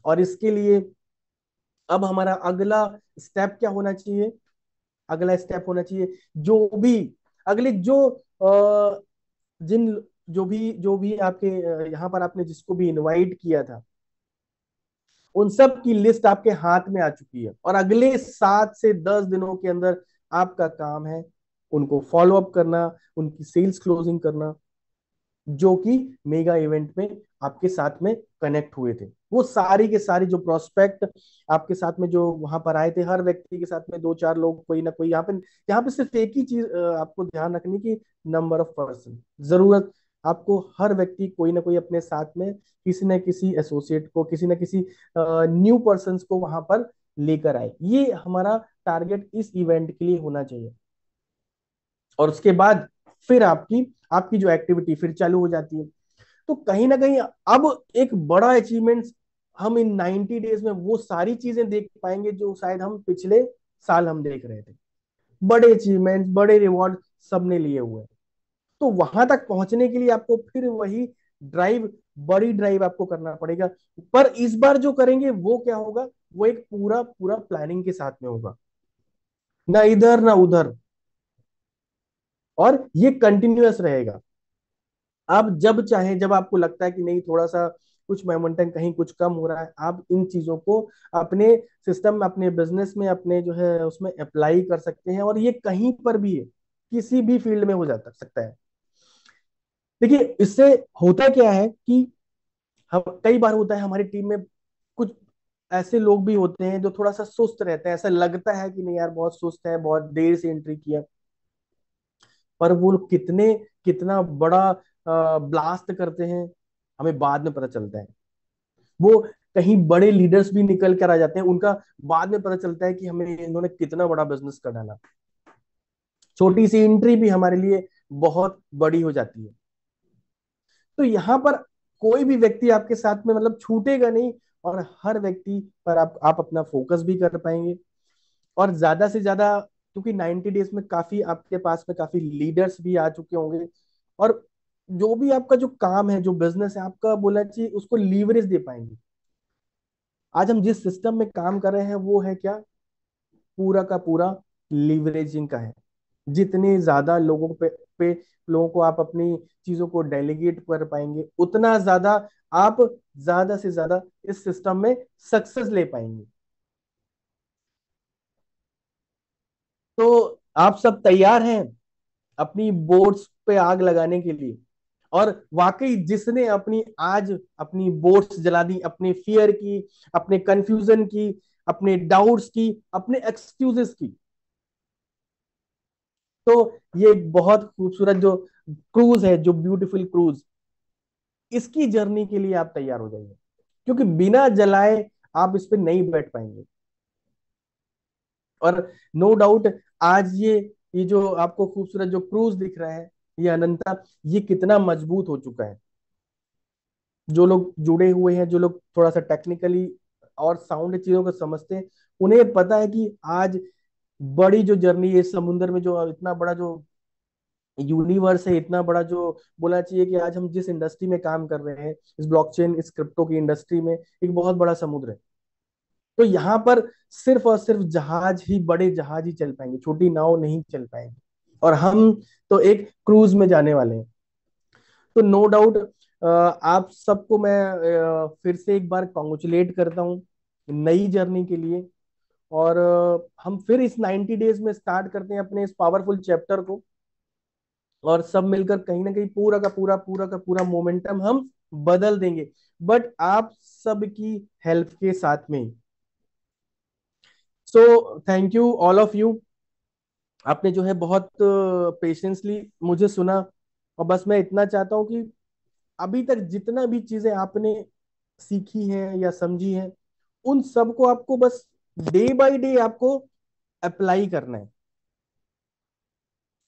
और इसके लिए अब हमारा अगला स्टेप क्या होना चाहिए, अगला स्टेप होना चाहिए, जो भी अगले जो जिन जो भी आपके यहाँ पर आपने जिसको भी इनवाइट किया था, उन सब की लिस्ट आपके हाथ में आ चुकी है। और अगले 7 से 10 दिनों के अंदर आपका काम है उनको फॉलो अप करना, उनकी सेल्स क्लोजिंग करना, जो कि मेगा इवेंट में आपके साथ में कनेक्ट हुए थे। वो सारी के सारी जो प्रोस्पेक्ट आपके साथ में जो वहां पर आए थे, हर व्यक्ति के साथ में 2-4 लोग, कोई ना कोई। यहाँ पे सिर्फ एक ही चीज आपको ध्यान रखनी की, नंबर ऑफ पर्सन, जरूरत। आपको हर व्यक्ति कोई ना कोई अपने साथ में किसी न किसी एसोसिएट को, किसी न किसी न्यू पर्सन को वहां पर लेकर आए। ये हमारा टारगेट इस इवेंट के लिए होना चाहिए। और उसके बाद फिर आपकी आपकी जो एक्टिविटी फिर चालू हो जाती है। तो कहीं ना कहीं अब एक बड़ा अचीवमेंट हम इन 90 डेज में वो सारी चीजें देख पाएंगे जो शायद हम पिछले साल हम देख रहे थे। बड़े अचीवमेंट, बड़े रिवॉर्ड सबने लिए हुए हैं। तो वहां तक पहुंचने के लिए आपको फिर वही ड्राइव, बड़ी ड्राइव आपको करना पड़ेगा। पर इस बार जो करेंगे वो क्या होगा, वो एक पूरा पूरा प्लानिंग के साथ में होगा, ना इधर ना उधर। और ये कंटिन्यूअस रहेगा। आप जब चाहे, जब आपको लगता है कि नहीं थोड़ा सा कुछ मोमेंटम कहीं कुछ कम हो रहा है, आप इन चीजों को अपने सिस्टम में, अपने बिजनेस में, अपने जो है उसमें अप्लाई कर सकते हैं। और ये कहीं पर भी है, किसी भी फील्ड में हो जाता सकता है। देखिए, इससे होता क्या है कि हम कई बार होता है हमारी टीम में कुछ ऐसे लोग भी होते हैं जो थोड़ा सा सुस्त रहते हैं, ऐसा लगता है कि नहीं यार बहुत सुस्त है, बहुत देर से एंट्री किया, पर वो लोग कितना बड़ा ब्लास्ट करते हैं हमें बाद में पता चलता है। वो कहीं बड़े लीडर्स भी निकल कर आ जाते हैं, उनका बाद में पता चलता है कि हमें इन्होंने कितना बड़ा बिजनेस कर डाला। छोटी सी एंट्री भी हमारे लिए बहुत बड़ी हो जाती है। तो यहाँ पर कोई भी व्यक्ति आपके साथ में मतलब छूटेगा नहीं, और हर व्यक्ति पर आप अपना फोकस भी कर पाएंगे। और ज्यादा से ज्यादा, क्योंकि 90 डेज में काफी आपके पास में काफी लीडर्स भी आ चुके होंगे, और जो भी आपका जो काम है, जो बिजनेस है आपका, बोला चाहिए उसको लीवरेज दे पाएंगे। आज हम जिस सिस्टम में काम कर रहे हैं वो है क्या, पूरा का पूरा लीवरेजिंग का है। जितने ज्यादा पे लोगों को आप अपनी चीजों को डेलीगेट कर पाएंगे, उतना ज्यादा आप ज्यादा से ज्यादा इस सिस्टम में सक्सेस ले पाएंगे। तो आप सब तैयार हैं अपनी बोर्ड्स पे आग लगाने के लिए? और वाकई जिसने अपनी बोर्ड्स जला दी, अपने फियर की, अपने कंफ्यूजन की, अपने डाउट्स की, अपने एक्सक्यूजेस की, तो ये बहुत खूबसूरत जो क्रूज है, जो ब्यूटीफुल क्रूज, इसकी जर्नी के लिए आप तैयार हो जाइए, क्योंकि बिना जलाए आप इस पे नहीं बैठ पाएंगे। और नो डाउट आज ये जो आपको खूबसूरत जो क्रूज दिख रहा है, ये अनंता, ये कितना मजबूत हो चुका है। जो लोग जुड़े हुए हैं, जो लोग थोड़ा सा टेक्निकली और साउंड चीजों को समझते हैं, उन्हें पता है कि आज बड़ी जो जर्नी है इस समुद्र में, जो इतना बड़ा जो यूनिवर्स है, इतना बड़ा जो बोलना चाहिए कि आज हम जिस इंडस्ट्री में काम कर रहे हैं, इस ब्लॉकचेन, इस क्रिप्टो की इंडस्ट्री में, एक बहुत बड़ा समुद्र है। तो यहाँ पर सिर्फ और सिर्फ बड़े जहाज ही चल पाएंगे, छोटी नाव नहीं चल पाएंगे। और हम तो एक क्रूज में जाने वाले हैं। तो नो डाउट आप सबको मैं फिर से एक बार कॉन्ग्रेचुलेट करता हूँ नई जर्नी के लिए। और हम फिर इस 90 डेज में स्टार्ट करते हैं अपने इस पावरफुल चैप्टर को, और सब मिलकर कहीं ना कहीं पूरा मोमेंटम हम बदल देंगे, बट आप सबकी हेल्प के साथ में। So thank you all of you. आपने जो है बहुत पेशेंसली मुझे सुना, और बस मैं इतना चाहता हूँ कि अभी तक जितना भी चीजें आपने सीखी हैं या समझी हैं, उन सबको आपको बस डे बाय डे आपको अप्लाई करना है,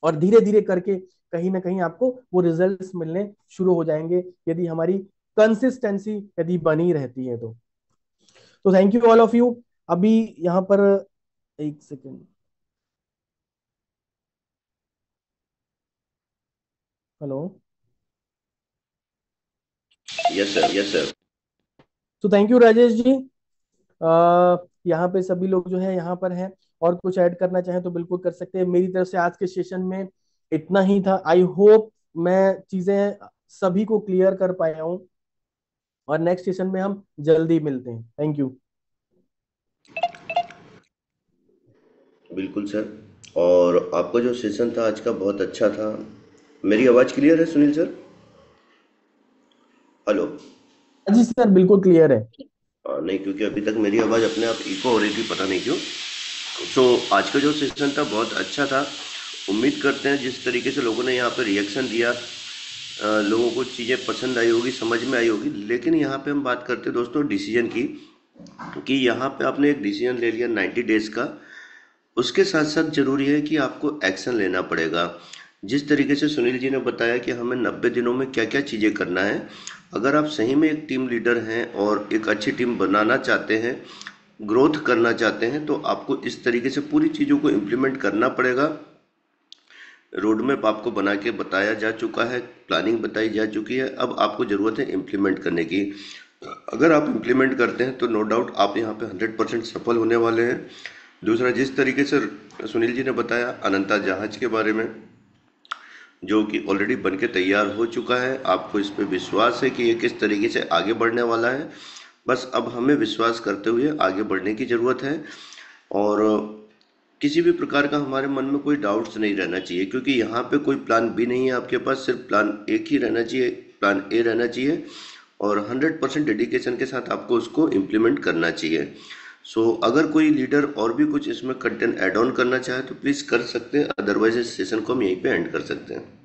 और धीरे धीरे करके कहीं ना कहीं आपको वो रिजल्ट्स मिलने शुरू हो जाएंगे, यदि हमारी कंसिस्टेंसी यदि बनी रहती है तो thank you all of you. अभी यहाँ पर एक second, hello. Yes sir, yes sir. तो थैंक यू राजेश जी। यहाँ पे सभी लोग जो है यहाँ पर हैं, और कुछ ऐड करना चाहें तो बिल्कुल कर सकते हैं। मेरी तरफ से आज के सेशन में इतना ही था। आई होप मैं चीजें सभी को क्लियर कर पाया हूँ, और नेक्स्ट सेशन में हम जल्दी मिलते हैं। Thank you. बिल्कुल सर। और आपका जो सेशन था आज का बहुत अच्छा था। मेरी आवाज़ क्लियर है सुनील सर? हेलो। जी सर, बिल्कुल क्लियर है। नहीं, क्योंकि अभी तक मेरी आवाज़ अपने आप इको हो रही थी, पता नहीं क्यों। तो आज का जो सेशन था बहुत अच्छा था। उम्मीद करते हैं जिस तरीके से लोगों ने यहाँ पे रिएक्शन दिया, लोगों को चीज़ें पसंद आई होगी, समझ में आई होगी। लेकिन यहाँ पे हम बात करते हैं दोस्तों डिसीजन की, कि यहाँ पे आपने एक डिसीजन ले लिया 90 डेज का, उसके साथ साथ जरूरी है कि आपको एक्शन लेना पड़ेगा। जिस तरीके से सुनील जी ने बताया कि हमें 90 दिनों में क्या क्या चीज़ें करना है, अगर आप सही में एक टीम लीडर हैं और एक अच्छी टीम बनाना चाहते हैं, ग्रोथ करना चाहते हैं, तो आपको इस तरीके से पूरी चीज़ों को इम्प्लीमेंट करना पड़ेगा। रोड मैप आपको बना के बताया जा चुका है, प्लानिंग बताई जा चुकी है, अब आपको ज़रूरत है इम्प्लीमेंट करने की। अगर आप इम्प्लीमेंट करते हैं तो नो डाउट आप यहाँ पे 100% सफल होने वाले हैं। दूसरा, जिस तरीके से सुनील जी ने बताया अनंता जहाज के बारे में, जो कि ऑलरेडी बन के तैयार हो चुका है, आपको इस पे विश्वास है कि ये किस तरीके से आगे बढ़ने वाला है। बस अब हमें विश्वास करते हुए आगे बढ़ने की ज़रूरत है। और किसी भी प्रकार का हमारे मन में कोई डाउट्स नहीं रहना चाहिए, क्योंकि यहाँ पे कोई प्लान बी नहीं है आपके पास, सिर्फ प्लान एक ही रहना चाहिए, प्लान ए रहना चाहिए, और 100% डेडिकेशन के साथ आपको उसको इम्प्लीमेंट करना चाहिए। सो अगर कोई लीडर और भी कुछ इसमें कंटेंट ऐड ऑन करना चाहे तो प्लीज़ कर सकते हैं, अदरवाइज इस सेशन को हम यहीं पे एंड कर सकते हैं।